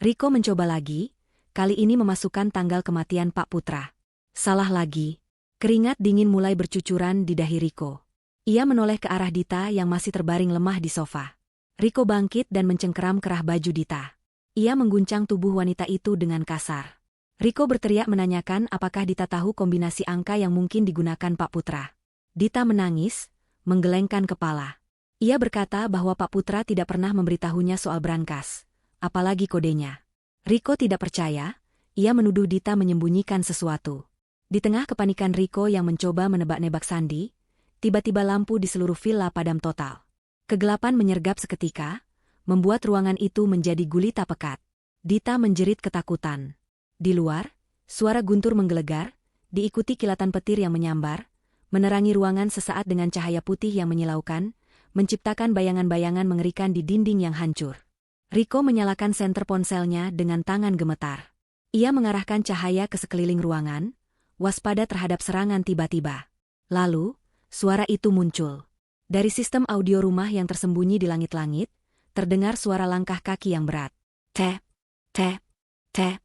Riko mencoba lagi, kali ini memasukkan tanggal kematian Pak Putra. Salah lagi. Keringat dingin mulai bercucuran di dahi Riko. Ia menoleh ke arah Dita yang masih terbaring lemah di sofa. Riko bangkit dan mencengkeram kerah baju Dita. Ia mengguncang tubuh wanita itu dengan kasar. Riko berteriak menanyakan apakah Dita tahu kombinasi angka yang mungkin digunakan Pak Putra. Dita menangis, menggelengkan kepala. Ia berkata bahwa Pak Putra tidak pernah memberitahunya soal brankas, apalagi kodenya. Riko tidak percaya, ia menuduh Dita menyembunyikan sesuatu. Di tengah kepanikan Riko yang mencoba menebak-nebak sandi, tiba-tiba lampu di seluruh villa padam total. Kegelapan menyergap seketika, membuat ruangan itu menjadi gulita pekat. Dita menjerit ketakutan. Di luar, suara guntur menggelegar, diikuti kilatan petir yang menyambar, menerangi ruangan sesaat dengan cahaya putih yang menyilaukan, menciptakan bayangan-bayangan mengerikan di dinding yang hancur. Riko menyalakan senter ponselnya dengan tangan gemetar. Ia mengarahkan cahaya ke sekeliling ruangan, waspada terhadap serangan tiba-tiba. Lalu, suara itu muncul. Dari sistem audio rumah yang tersembunyi di langit-langit, terdengar suara langkah kaki yang berat. Tep, tep, tep.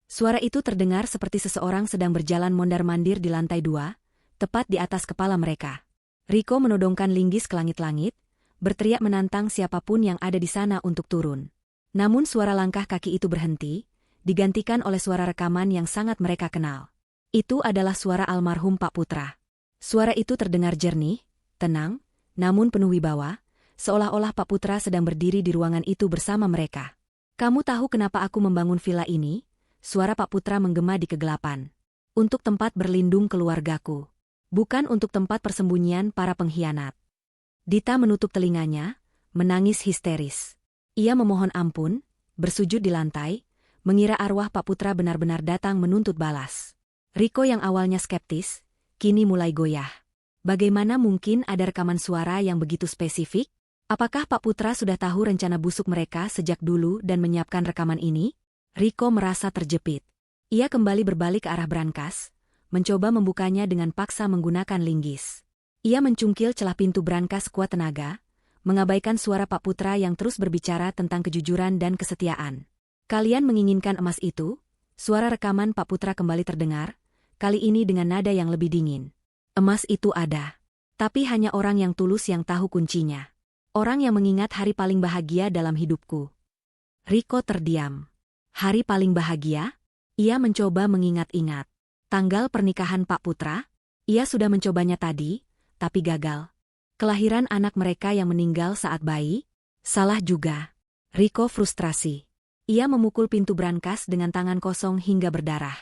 Suara itu terdengar seperti seseorang sedang berjalan mondar-mandir di lantai 2, tepat di atas kepala mereka. Riko menodongkan linggis ke langit-langit, berteriak menantang siapapun yang ada di sana untuk turun. Namun suara langkah kaki itu berhenti, digantikan oleh suara rekaman yang sangat mereka kenal. Itu adalah suara almarhum Pak Putra. Suara itu terdengar jernih, tenang, namun penuh wibawa, seolah-olah Pak Putra sedang berdiri di ruangan itu bersama mereka. Kamu tahu kenapa aku membangun villa ini? Suara Pak Putra menggema di kegelapan. Untuk tempat berlindung keluargaku. Bukan untuk tempat persembunyian para pengkhianat. Dita menutup telinganya, menangis histeris. Ia memohon ampun, bersujud di lantai, mengira arwah Pak Putra benar-benar datang menuntut balas. Riko yang awalnya skeptis, kini mulai goyah. Bagaimana mungkin ada rekaman suara yang begitu spesifik? Apakah Pak Putra sudah tahu rencana busuk mereka sejak dulu dan menyiapkan rekaman ini? Riko merasa terjepit. Ia kembali berbalik ke arah brankas, mencoba membukanya dengan paksa menggunakan linggis. Ia mencungkil celah pintu brankas kuat tenaga, mengabaikan suara Pak Putra yang terus berbicara tentang kejujuran dan kesetiaan. Kalian menginginkan emas itu? Suara rekaman Pak Putra kembali terdengar, kali ini dengan nada yang lebih dingin. Emas itu ada. Tapi hanya orang yang tulus yang tahu kuncinya. Orang yang mengingat hari paling bahagia dalam hidupku. Riko terdiam. Hari paling bahagia? Ia mencoba mengingat-ingat. Tanggal pernikahan Pak Putra? Ia sudah mencobanya tadi, tapi gagal. Kelahiran anak mereka yang meninggal saat bayi? Salah juga. Riko frustrasi. Ia memukul pintu brankas dengan tangan kosong hingga berdarah.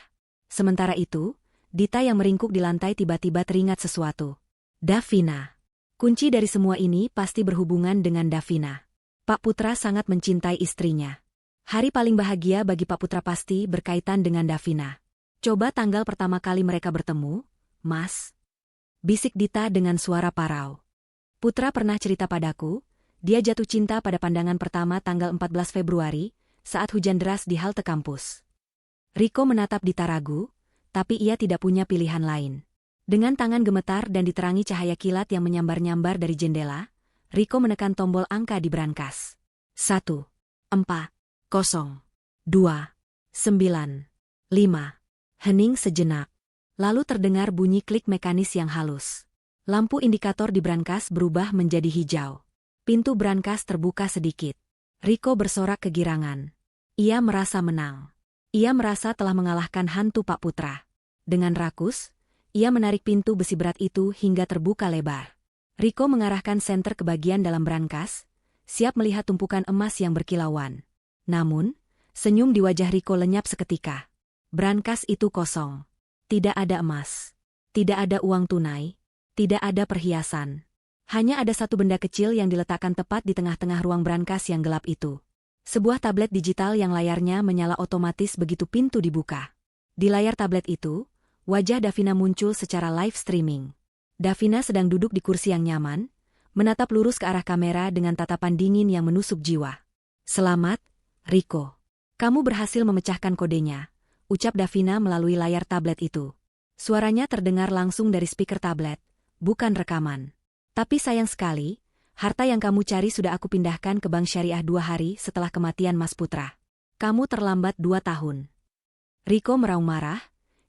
Sementara itu, Dita yang meringkuk di lantai tiba-tiba teringat sesuatu. Davina. Kunci dari semua ini pasti berhubungan dengan Davina. Pak Putra sangat mencintai istrinya. Hari paling bahagia bagi Pak Putra pasti berkaitan dengan Davina. Coba tanggal pertama kali mereka bertemu, Mas. Bisik Dita dengan suara parau. Putra pernah cerita padaku, dia jatuh cinta pada pandangan pertama tanggal 14 Februari, saat hujan deras di halte kampus. Riko menatap Dita ragu, tapi ia tidak punya pilihan lain. Dengan tangan gemetar dan diterangi cahaya kilat yang menyambar-nyambar dari jendela, Riko menekan tombol angka di brankas. 1, 4, 0, 2, 9, 5. Hening sejenak. Lalu terdengar bunyi klik mekanis yang halus. Lampu indikator di brankas berubah menjadi hijau. Pintu brankas terbuka sedikit. Riko bersorak kegirangan. Ia merasa menang. Ia merasa telah mengalahkan hantu Pak Putra. Dengan rakus, ia menarik pintu besi berat itu hingga terbuka lebar. Riko mengarahkan senter ke bagian dalam brankas, siap melihat tumpukan emas yang berkilauan. Namun, senyum di wajah Riko lenyap seketika. Brankas itu kosong. Tidak ada emas. Tidak ada uang tunai. Tidak ada perhiasan. Hanya ada satu benda kecil yang diletakkan tepat di tengah-tengah ruang brankas yang gelap itu. Sebuah tablet digital yang layarnya menyala otomatis begitu pintu dibuka. Di layar tablet itu, wajah Davina muncul secara live streaming. Davina sedang duduk di kursi yang nyaman, menatap lurus ke arah kamera dengan tatapan dingin yang menusuk jiwa. Selamat, Riko. Kamu berhasil memecahkan kodenya, ucap Davina melalui layar tablet itu. Suaranya terdengar langsung dari speaker tablet, bukan rekaman. Tapi sayang sekali, harta yang kamu cari sudah aku pindahkan ke Bank Syariah 2 hari setelah kematian Mas Putra. Kamu terlambat 2 tahun. Riko meraung marah,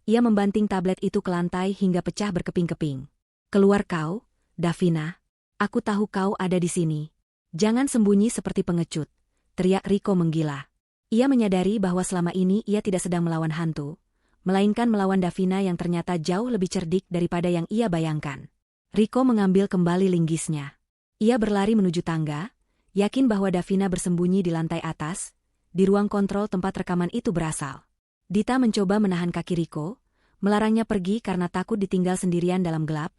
ia membanting tablet itu ke lantai hingga pecah berkeping-keping. Keluar kau, Davina. Aku tahu kau ada di sini. Jangan sembunyi seperti pengecut, teriak Riko menggila. Ia menyadari bahwa selama ini ia tidak sedang melawan hantu, melainkan melawan Davina yang ternyata jauh lebih cerdik daripada yang ia bayangkan. Riko mengambil kembali linggisnya. Ia berlari menuju tangga, yakin bahwa Davina bersembunyi di lantai atas, di ruang kontrol tempat rekaman itu berasal. Dita mencoba menahan kaki Riko, melarangnya pergi karena takut ditinggal sendirian dalam gelap,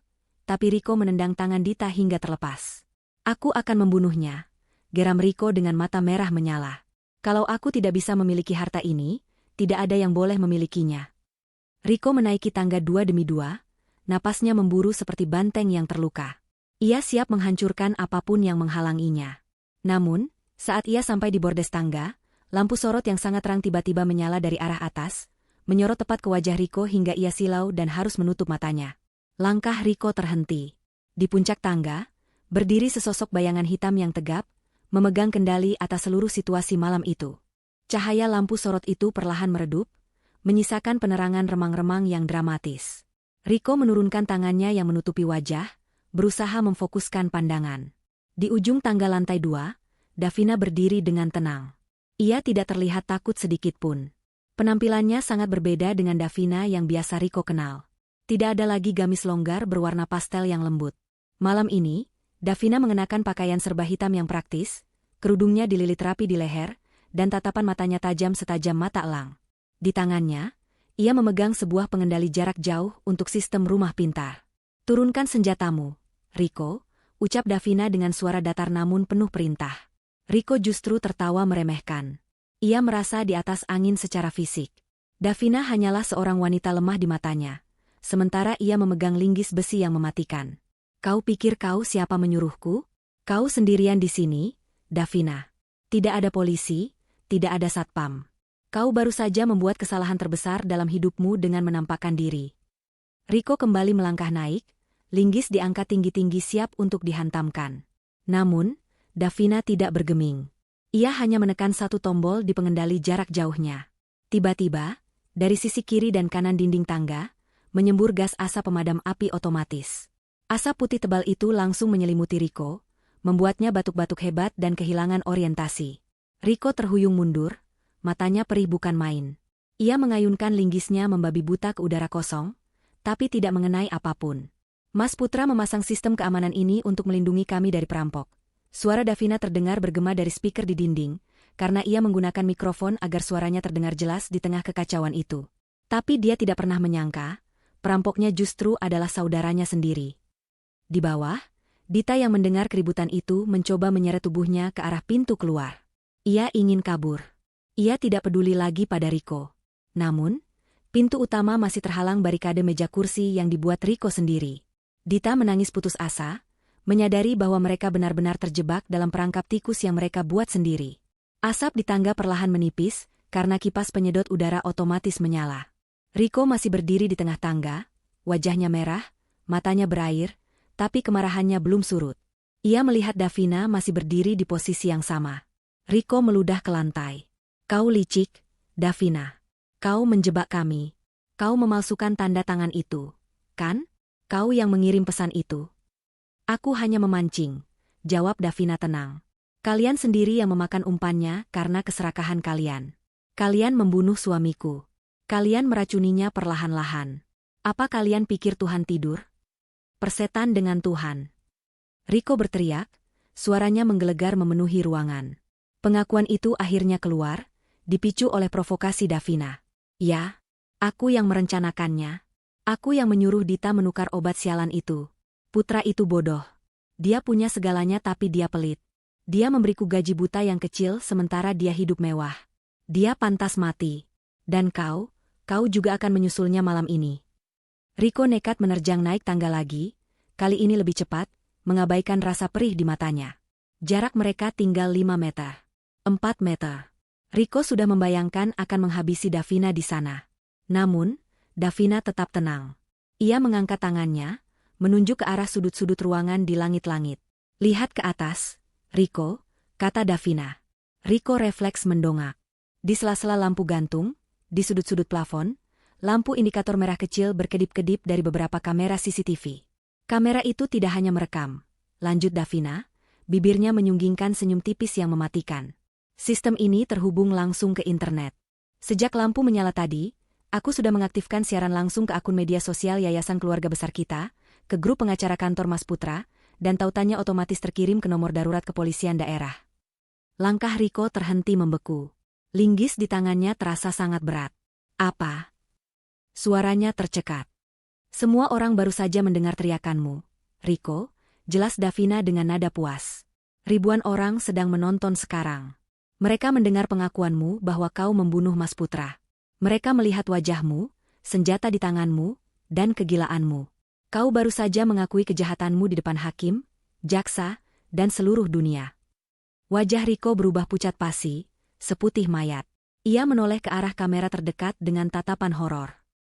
tapi Riko menendang tangan Dita hingga terlepas. Aku akan membunuhnya, geram Riko dengan mata merah menyala. Kalau aku tidak bisa memiliki harta ini, tidak ada yang boleh memilikinya. Riko menaiki tangga 2 demi 2, napasnya memburu seperti banteng yang terluka. Ia siap menghancurkan apapun yang menghalanginya. Namun, saat ia sampai di bordes tangga, lampu sorot yang sangat terang tiba-tiba menyala dari arah atas, menyorot tepat ke wajah Riko hingga ia silau dan harus menutup matanya. Langkah Riko terhenti. Di puncak tangga, berdiri sesosok bayangan hitam yang tegap, memegang kendali atas seluruh situasi malam itu. Cahaya lampu sorot itu perlahan meredup, menyisakan penerangan remang-remang yang dramatis. Riko menurunkan tangannya yang menutupi wajah, berusaha memfokuskan pandangan. Di ujung tangga lantai 2, Davina berdiri dengan tenang. Ia tidak terlihat takut sedikit pun. Penampilannya sangat berbeda dengan Davina yang biasa Riko kenal. Tidak ada lagi gamis longgar berwarna pastel yang lembut. Malam ini, Davina mengenakan pakaian serba hitam yang praktis, kerudungnya dililit rapi di leher, dan tatapan matanya tajam setajam mata elang. Di tangannya, ia memegang sebuah pengendali jarak jauh untuk sistem rumah pintar. Turunkan senjatamu, Riko, ucap Davina dengan suara datar namun penuh perintah. Riko justru tertawa meremehkan. Ia merasa di atas angin secara fisik. Davina hanyalah seorang wanita lemah di matanya, sementara ia memegang linggis besi yang mematikan. Kau pikir kau siapa menyuruhku? Kau sendirian di sini, Davina. Tidak ada polisi, tidak ada satpam. Kau baru saja membuat kesalahan terbesar dalam hidupmu dengan menampakkan diri. Riko kembali melangkah naik, linggis diangkat tinggi-tinggi siap untuk dihantamkan. Namun, Davina tidak bergeming. Ia hanya menekan satu tombol di pengendali jarak jauhnya. Tiba-tiba, dari sisi kiri dan kanan dinding tangga, menyembur gas asap pemadam api otomatis. Asap putih tebal itu langsung menyelimuti Riko, membuatnya batuk-batuk hebat dan kehilangan orientasi. Riko terhuyung mundur, matanya perih bukan main. Ia mengayunkan linggisnya membabi buta ke udara kosong, tapi tidak mengenai apapun. Mas Putra memasang sistem keamanan ini untuk melindungi kami dari perampok. Suara Davina terdengar bergema dari speaker di dinding, karena ia menggunakan mikrofon agar suaranya terdengar jelas di tengah kekacauan itu. Tapi dia tidak pernah menyangka, perampoknya justru adalah saudaranya sendiri. Di bawah, Dita yang mendengar keributan itu mencoba menyeret tubuhnya ke arah pintu keluar. Ia ingin kabur. Ia tidak peduli lagi pada Riko. Namun, pintu utama masih terhalang barikade meja kursi yang dibuat Riko sendiri. Dita menangis putus asa, menyadari bahwa mereka benar-benar terjebak dalam perangkap tikus yang mereka buat sendiri. Asap di tangga perlahan menipis, karena kipas penyedot udara otomatis menyala. Riko masih berdiri di tengah tangga, wajahnya merah, matanya berair, tapi kemarahannya belum surut. Ia melihat Davina masih berdiri di posisi yang sama. Riko meludah ke lantai. Kau licik, Davina. Kau menjebak kami. Kau memalsukan tanda tangan itu, kan? Kau yang mengirim pesan itu. Aku hanya memancing, jawab Davina tenang. Kalian sendiri yang memakan umpannya karena keserakahan kalian. Kalian membunuh suamiku. Kalian meracuninya perlahan-lahan. Apa kalian pikir Tuhan tidur? Persetan dengan Tuhan. Riko berteriak, suaranya menggelegar memenuhi ruangan. Pengakuan itu akhirnya keluar, dipicu oleh provokasi Davina. Ya, aku yang merencanakannya. Aku yang menyuruh Dita menukar obat sialan itu. Putra itu bodoh. Dia punya segalanya tapi dia pelit. Dia memberiku gaji buta yang kecil sementara dia hidup mewah. Dia pantas mati. Dan kau juga akan menyusulnya malam ini. Riko nekat menerjang naik tangga lagi, kali ini lebih cepat, mengabaikan rasa perih di matanya. Jarak mereka tinggal 5 meter. 4 meter. Riko sudah membayangkan akan menghabisi Davina di sana. Namun, Davina tetap tenang. Ia mengangkat tangannya, menunjuk ke arah sudut-sudut ruangan di langit-langit. Lihat ke atas, Riko, kata Davina. Riko refleks mendongak. Di sela-sela lampu gantung, di sudut-sudut plafon, lampu indikator merah kecil berkedip-kedip dari beberapa kamera CCTV. Kamera itu tidak hanya merekam, lanjut Davina, bibirnya menyunggingkan senyum tipis yang mematikan. Sistem ini terhubung langsung ke internet. Sejak lampu menyala tadi, aku sudah mengaktifkan siaran langsung ke akun media sosial Yayasan Keluarga Besar kita, ke grup pengacara kantor Mas Putra, dan tautannya otomatis terkirim ke nomor darurat kepolisian daerah. Langkah Riko terhenti membeku. Linggis di tangannya terasa sangat berat. Apa? Suaranya tercekat. Semua orang baru saja mendengar teriakanmu. Riko, jelas Davina dengan nada puas. Ribuan orang sedang menonton sekarang. Mereka mendengar pengakuanmu bahwa kau membunuh Mas Putra. Mereka melihat wajahmu, senjata di tanganmu, dan kegilaanmu. Kau baru saja mengakui kejahatanmu di depan hakim, jaksa, dan seluruh dunia. Wajah Riko berubah pucat pasi, seputih mayat. Ia menoleh ke arah kamera terdekat dengan tatapan horor.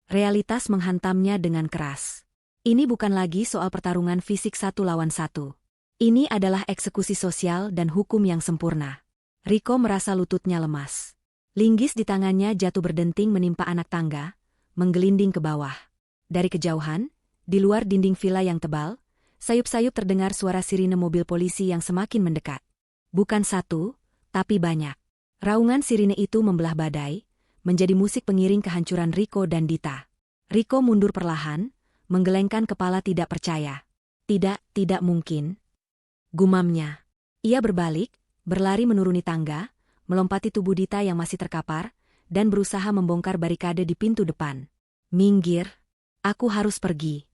Realitas menghantamnya dengan keras. Ini bukan lagi soal pertarungan fisik 1 lawan 1. Ini adalah eksekusi sosial dan hukum yang sempurna. Riko merasa lututnya lemas. Linggis di tangannya jatuh berdenting menimpa anak tangga, menggelinding ke bawah. Dari kejauhan, di luar dinding villa yang tebal, sayup-sayup terdengar suara sirine mobil polisi yang semakin mendekat. Bukan satu, tapi banyak. Raungan sirine itu membelah badai, menjadi musik pengiring kehancuran Riko dan Dita. Riko mundur perlahan, menggelengkan kepala tidak percaya. Tidak mungkin. Gumamnya. Ia berbalik, berlari menuruni tangga, melompati tubuh Dita yang masih terkapar, dan berusaha membongkar barikade di pintu depan. Minggir, aku harus pergi.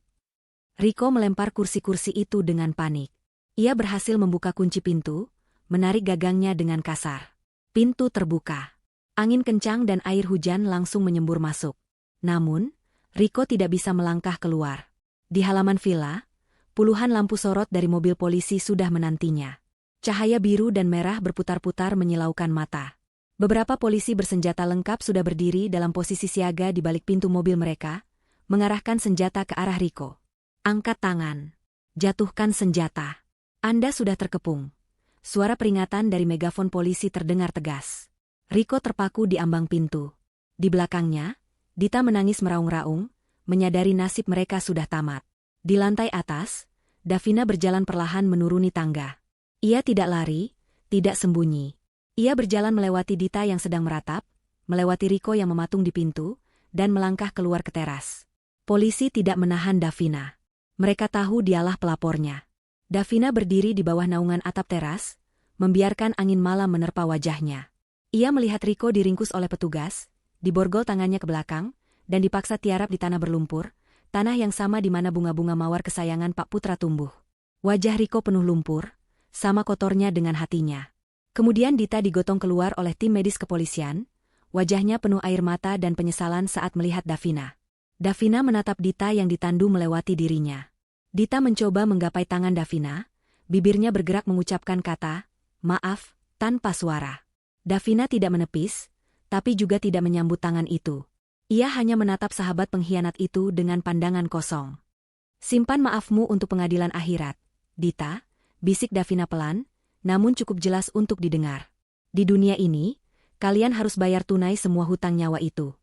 Riko melempar kursi-kursi itu dengan panik. Ia berhasil membuka kunci pintu, menarik gagangnya dengan kasar. Pintu terbuka. Angin kencang dan air hujan langsung menyembur masuk. Namun, Riko tidak bisa melangkah keluar. Di halaman villa, puluhan lampu sorot dari mobil polisi sudah menantinya. Cahaya biru dan merah berputar-putar menyilaukan mata. Beberapa polisi bersenjata lengkap sudah berdiri dalam posisi siaga di balik pintu mobil mereka, mengarahkan senjata ke arah Riko. Angkat tangan. Jatuhkan senjata. Anda sudah terkepung. Suara peringatan dari megafon polisi terdengar tegas. Riko terpaku di ambang pintu. Di belakangnya, Dita menangis meraung-raung, menyadari nasib mereka sudah tamat. Di lantai atas, Davina berjalan perlahan menuruni tangga. Ia tidak lari, tidak sembunyi. Ia berjalan melewati Dita yang sedang meratap, melewati Riko yang mematung di pintu, dan melangkah keluar ke teras. Polisi tidak menahan Davina. Mereka tahu dialah pelapornya. Davina berdiri di bawah naungan atap teras, membiarkan angin malam menerpa wajahnya. Ia melihat Riko diringkus oleh petugas, diborgol tangannya ke belakang, dan dipaksa tiarap di tanah berlumpur, tanah yang sama di mana bunga-bunga mawar kesayangan Pak Putra tumbuh. Wajah Riko penuh lumpur, sama kotornya dengan hatinya. Kemudian Dita digotong keluar oleh tim medis kepolisian, wajahnya penuh air mata dan penyesalan saat melihat Davina. Davina menatap Dita yang ditandu melewati dirinya. Dita mencoba menggapai tangan Davina, bibirnya bergerak mengucapkan kata, "Maaf," tanpa suara. Davina tidak menepis, tapi juga tidak menyambut tangan itu. Ia hanya menatap sahabat pengkhianat itu dengan pandangan kosong. "Simpan maafmu untuk pengadilan akhirat, Dita," bisik Davina pelan, namun cukup jelas untuk didengar. "Di dunia ini, kalian harus bayar tunai semua hutang nyawa itu."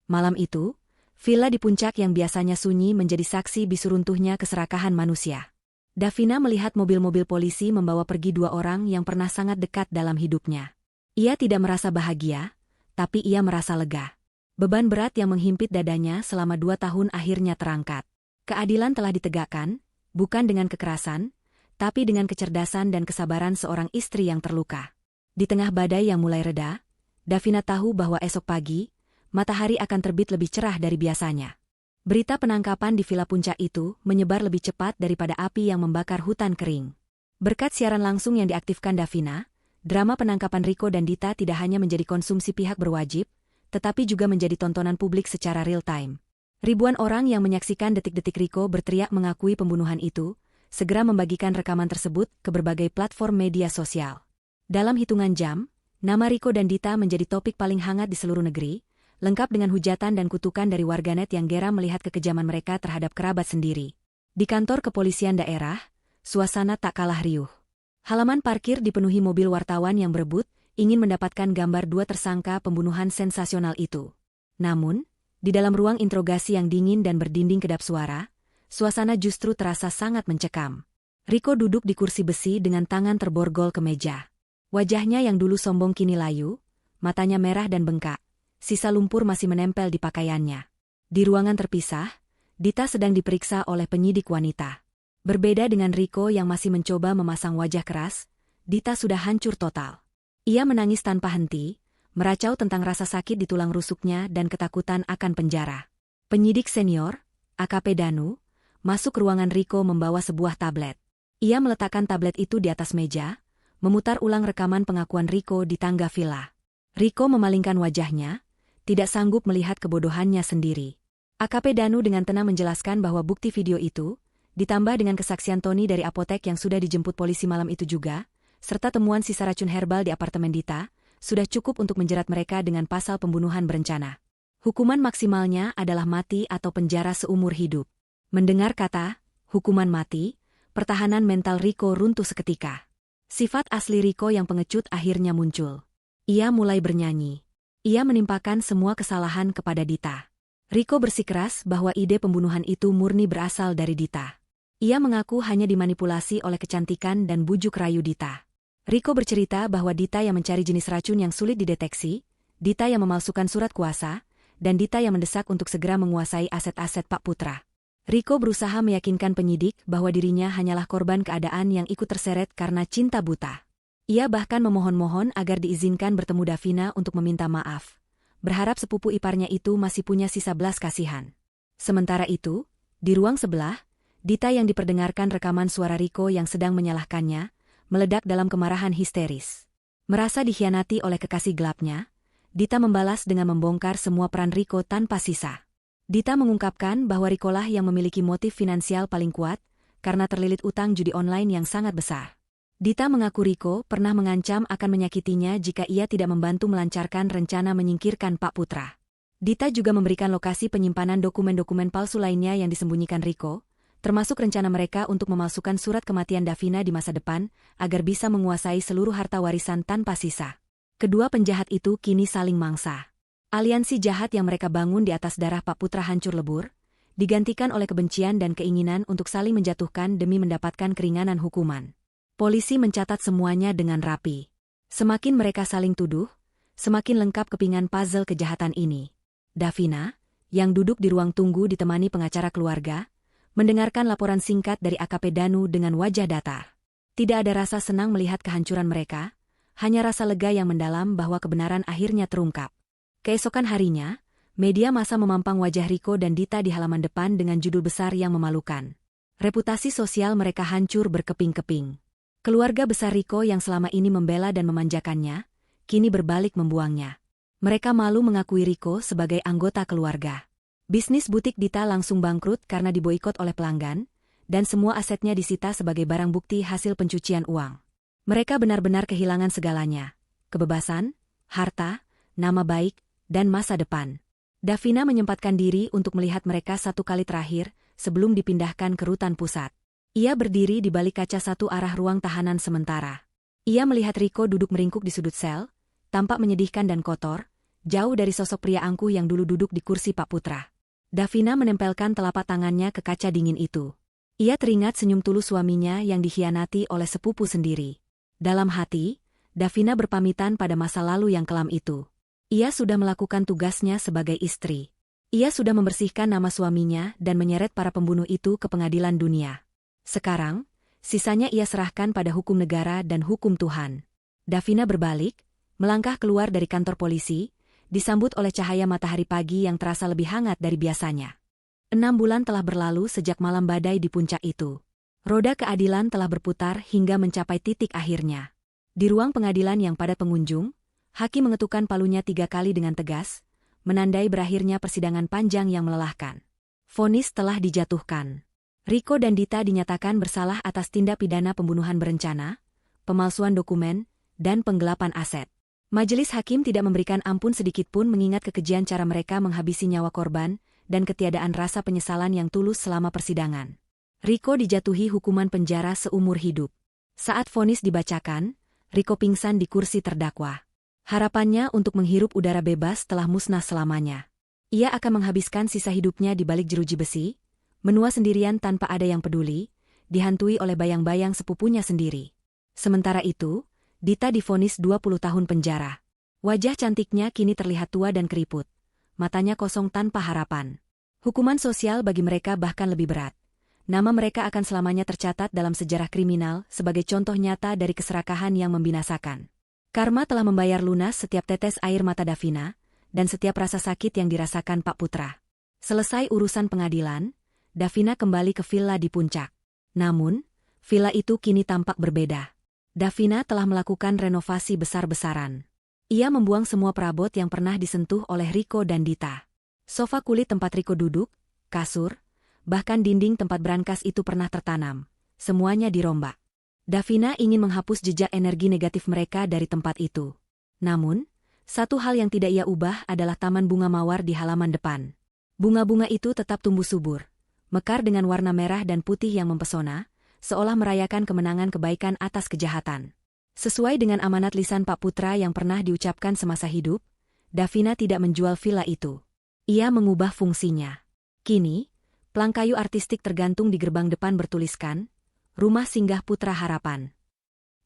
Malam itu, villa di puncak yang biasanya sunyi menjadi saksi bisu runtuhnya keserakahan manusia. Davina melihat mobil-mobil polisi membawa pergi 2 orang yang pernah sangat dekat dalam hidupnya. Ia tidak merasa bahagia, tapi ia merasa lega. Beban berat yang menghimpit dadanya selama 2 tahun akhirnya terangkat. Keadilan telah ditegakkan, bukan dengan kekerasan, tapi dengan kecerdasan dan kesabaran seorang istri yang terluka. Di tengah badai yang mulai reda, Davina tahu bahwa esok pagi, matahari akan terbit lebih cerah dari biasanya. Berita penangkapan di villa puncak itu menyebar lebih cepat daripada api yang membakar hutan kering. Berkat siaran langsung yang diaktifkan Davina, drama penangkapan Riko dan Dita tidak hanya menjadi konsumsi pihak berwajib, tetapi juga menjadi tontonan publik secara real-time. Ribuan orang yang menyaksikan detik-detik Riko berteriak mengakui pembunuhan itu, segera membagikan rekaman tersebut ke berbagai platform media sosial. Dalam hitungan jam, nama Riko dan Dita menjadi topik paling hangat di seluruh negeri, lengkap dengan hujatan dan kutukan dari warganet yang geram melihat kekejaman mereka terhadap kerabat sendiri. Di kantor kepolisian daerah, suasana tak kalah riuh. Halaman parkir dipenuhi mobil wartawan yang berebut, ingin mendapatkan gambar 2 tersangka pembunuhan sensasional itu. Namun, di dalam ruang interogasi yang dingin dan berdinding kedap suara, suasana justru terasa sangat mencekam. Riko duduk di kursi besi dengan tangan terborgol ke meja. Wajahnya yang dulu sombong kini layu, matanya merah dan bengkak. Sisa lumpur masih menempel di pakaiannya. Di ruangan terpisah, Dita sedang diperiksa oleh penyidik wanita. Berbeda dengan Riko yang masih mencoba memasang wajah keras, Dita sudah hancur total. Ia menangis tanpa henti, meracau tentang rasa sakit di tulang rusuknya dan ketakutan akan penjara. Penyidik senior, AKP Danu, masuk ke ruangan Riko membawa sebuah tablet. Ia meletakkan tablet itu di atas meja, memutar ulang rekaman pengakuan Riko di tangga villa. Riko memalingkan wajahnya, tidak sanggup melihat kebodohannya sendiri. AKP Danu dengan tenang menjelaskan bahwa bukti video itu, ditambah dengan kesaksian Tony dari apotek yang sudah dijemput polisi malam itu juga, serta temuan sisa racun herbal di apartemen Dita, sudah cukup untuk menjerat mereka dengan pasal pembunuhan berencana. Hukuman maksimalnya adalah mati atau penjara seumur hidup. Mendengar kata, hukuman mati, pertahanan mental Riko runtuh seketika. Sifat asli Riko yang pengecut akhirnya muncul. Ia mulai bernyanyi. Ia menimpakan semua kesalahan kepada Dita. Riko bersikeras bahwa ide pembunuhan itu murni berasal dari Dita. Ia mengaku hanya dimanipulasi oleh kecantikan dan bujuk rayu Dita. Riko bercerita bahwa Dita yang mencari jenis racun yang sulit dideteksi, Dita yang memalsukan surat kuasa, dan Dita yang mendesak untuk segera menguasai aset-aset Pak Putra. Riko berusaha meyakinkan penyidik bahwa dirinya hanyalah korban keadaan yang ikut terseret karena cinta buta. Ia bahkan memohon-mohon agar diizinkan bertemu Davina untuk meminta maaf, berharap sepupu iparnya itu masih punya sisa belas kasihan. Sementara itu, di ruang sebelah, Dita yang diperdengarkan rekaman suara Riko yang sedang menyalahkannya, meledak dalam kemarahan histeris. Merasa dikhianati oleh kekasih gelapnya, Dita membalas dengan membongkar semua peran Riko tanpa sisa. Dita mengungkapkan bahwa Rikolah yang memiliki motif finansial paling kuat, karena terlilit utang judi online yang sangat besar. Dita mengaku Riko pernah mengancam akan menyakitinya jika ia tidak membantu melancarkan rencana menyingkirkan Pak Putra. Dita juga memberikan lokasi penyimpanan dokumen-dokumen palsu lainnya yang disembunyikan Riko, termasuk rencana mereka untuk memalsukan surat kematian Davina di masa depan, agar bisa menguasai seluruh harta warisan tanpa sisa. Kedua penjahat itu kini saling mangsa. Aliansi jahat yang mereka bangun di atas darah Pak Putra hancur lebur, digantikan oleh kebencian dan keinginan untuk saling menjatuhkan demi mendapatkan keringanan hukuman. Polisi mencatat semuanya dengan rapi. Semakin mereka saling tuduh, semakin lengkap kepingan puzzle kejahatan ini. Davina, yang duduk di ruang tunggu ditemani pengacara keluarga, mendengarkan laporan singkat dari AKP Danu dengan wajah datar. Tidak ada rasa senang melihat kehancuran mereka, hanya rasa lega yang mendalam bahwa kebenaran akhirnya terungkap. Keesokan harinya, media massa memampang wajah Riko dan Dita di halaman depan dengan judul besar yang memalukan. Reputasi sosial mereka hancur berkeping-keping. Keluarga besar Riko yang selama ini membela dan memanjakannya, kini berbalik membuangnya. Mereka malu mengakui Riko sebagai anggota keluarga. Bisnis butik Dita langsung bangkrut karena diboikot oleh pelanggan, dan semua asetnya disita sebagai barang bukti hasil pencucian uang. Mereka benar-benar kehilangan segalanya, kebebasan, harta, nama baik, dan masa depan. Davina menyempatkan diri untuk melihat mereka satu kali terakhir sebelum dipindahkan ke rutan pusat. Ia berdiri di balik kaca satu arah ruang tahanan sementara. Ia melihat Riko duduk meringkuk di sudut sel, tampak menyedihkan dan kotor, jauh dari sosok pria angkuh yang dulu duduk di kursi Pak Putra. Davina menempelkan telapak tangannya ke kaca dingin itu. Ia teringat senyum tulus suaminya yang dikhianati oleh sepupu sendiri. Dalam hati, Davina berpamitan pada masa lalu yang kelam itu. Ia sudah melakukan tugasnya sebagai istri. Ia sudah membersihkan nama suaminya dan menyeret para pembunuh itu ke pengadilan dunia. Sekarang, sisanya ia serahkan pada hukum negara dan hukum Tuhan. Davina berbalik, melangkah keluar dari kantor polisi, disambut oleh cahaya matahari pagi yang terasa lebih hangat dari biasanya. 6 bulan telah berlalu sejak malam badai di puncak itu. Roda keadilan telah berputar hingga mencapai titik akhirnya. Di ruang pengadilan yang padat pengunjung, hakim mengetukkan palunya 3 kali dengan tegas, menandai berakhirnya persidangan panjang yang melelahkan. Vonis telah dijatuhkan. Riko dan Dita dinyatakan bersalah atas tindak pidana pembunuhan berencana, pemalsuan dokumen, dan penggelapan aset. Majelis hakim tidak memberikan ampun sedikitpun mengingat kekejian cara mereka menghabisi nyawa korban dan ketiadaan rasa penyesalan yang tulus selama persidangan. Riko dijatuhi hukuman penjara seumur hidup. Saat vonis dibacakan, Riko pingsan di kursi terdakwa. Harapannya untuk menghirup udara bebas telah musnah selamanya. Ia akan menghabiskan sisa hidupnya di balik jeruji besi, menua sendirian tanpa ada yang peduli, dihantui oleh bayang-bayang sepupunya sendiri. Sementara itu, Dita divonis 20 tahun penjara. Wajah cantiknya kini terlihat tua dan keriput. Matanya kosong tanpa harapan. Hukuman sosial bagi mereka bahkan lebih berat. Nama mereka akan selamanya tercatat dalam sejarah kriminal sebagai contoh nyata dari keserakahan yang membinasakan. Karma telah membayar lunas setiap tetes air mata Davina, dan setiap rasa sakit yang dirasakan Pak Putra. Selesai urusan pengadilan, Davina kembali ke villa di puncak. Namun, villa itu kini tampak berbeda. Davina telah melakukan renovasi besar-besaran. Ia membuang semua perabot yang pernah disentuh oleh Riko dan Dita. Sofa kulit tempat Riko duduk, kasur, bahkan dinding tempat brankas itu pernah tertanam. Semuanya dirombak. Davina ingin menghapus jejak energi negatif mereka dari tempat itu. Namun, satu hal yang tidak ia ubah adalah taman bunga mawar di halaman depan. Bunga-bunga itu tetap tumbuh subur, mekar dengan warna merah dan putih yang mempesona, seolah merayakan kemenangan kebaikan atas kejahatan. Sesuai dengan amanat lisan Pak Putra yang pernah diucapkan semasa hidup, Davina tidak menjual villa itu. Ia mengubah fungsinya. Kini, plang kayu artistik tergantung di gerbang depan bertuliskan, Rumah Singgah Putra Harapan.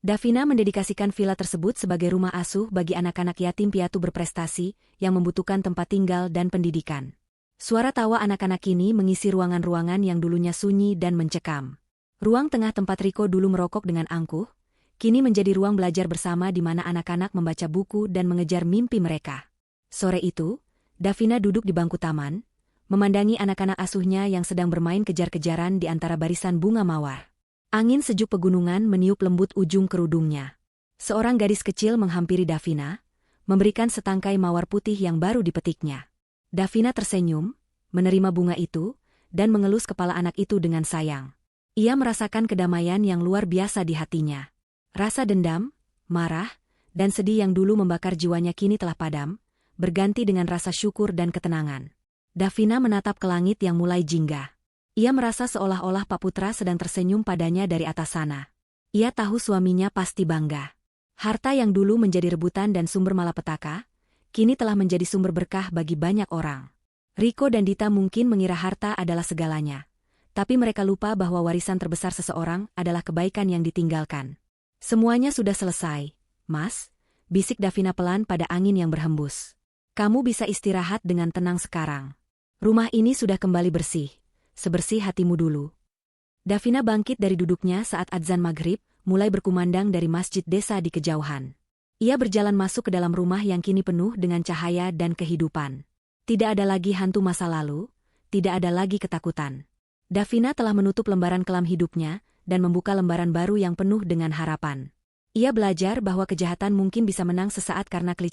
Davina mendedikasikan villa tersebut sebagai rumah asuh bagi anak-anak yatim piatu berprestasi yang membutuhkan tempat tinggal dan pendidikan. Suara tawa anak-anak ini mengisi ruangan-ruangan yang dulunya sunyi dan mencekam. Ruang tengah tempat Riko dulu merokok dengan angkuh, kini menjadi ruang belajar bersama di mana anak-anak membaca buku dan mengejar mimpi mereka. Sore itu, Davina duduk di bangku taman, memandangi anak-anak asuhnya yang sedang bermain kejar-kejaran di antara barisan bunga mawar. Angin sejuk pegunungan meniup lembut ujung kerudungnya. Seorang gadis kecil menghampiri Davina, memberikan setangkai mawar putih yang baru dipetiknya. Davina tersenyum, menerima bunga itu, dan mengelus kepala anak itu dengan sayang. Ia merasakan kedamaian yang luar biasa di hatinya. Rasa dendam, marah, dan sedih yang dulu membakar jiwanya kini telah padam, berganti dengan rasa syukur dan ketenangan. Davina menatap ke langit yang mulai jingga. Ia merasa seolah-olah Pak Putra sedang tersenyum padanya dari atas sana. Ia tahu suaminya pasti bangga. Harta yang dulu menjadi rebutan dan sumber malapetaka, kini telah menjadi sumber berkah bagi banyak orang. Riko dan Dita mungkin mengira harta adalah segalanya. Tapi mereka lupa bahwa warisan terbesar seseorang adalah kebaikan yang ditinggalkan. Semuanya sudah selesai, Mas, bisik Davina pelan pada angin yang berhembus. Kamu bisa istirahat dengan tenang sekarang. Rumah ini sudah kembali bersih. Sebersih hatimu dulu. Davina bangkit dari duduknya saat adzan maghrib, mulai berkumandang dari masjid desa di kejauhan. Ia berjalan masuk ke dalam rumah yang kini penuh dengan cahaya dan kehidupan. Tidak ada lagi hantu masa lalu, tidak ada lagi ketakutan. Davina telah menutup lembaran kelam hidupnya, dan membuka lembaran baru yang penuh dengan harapan. Ia belajar bahwa kejahatan mungkin bisa menang sesaat karena kelicikan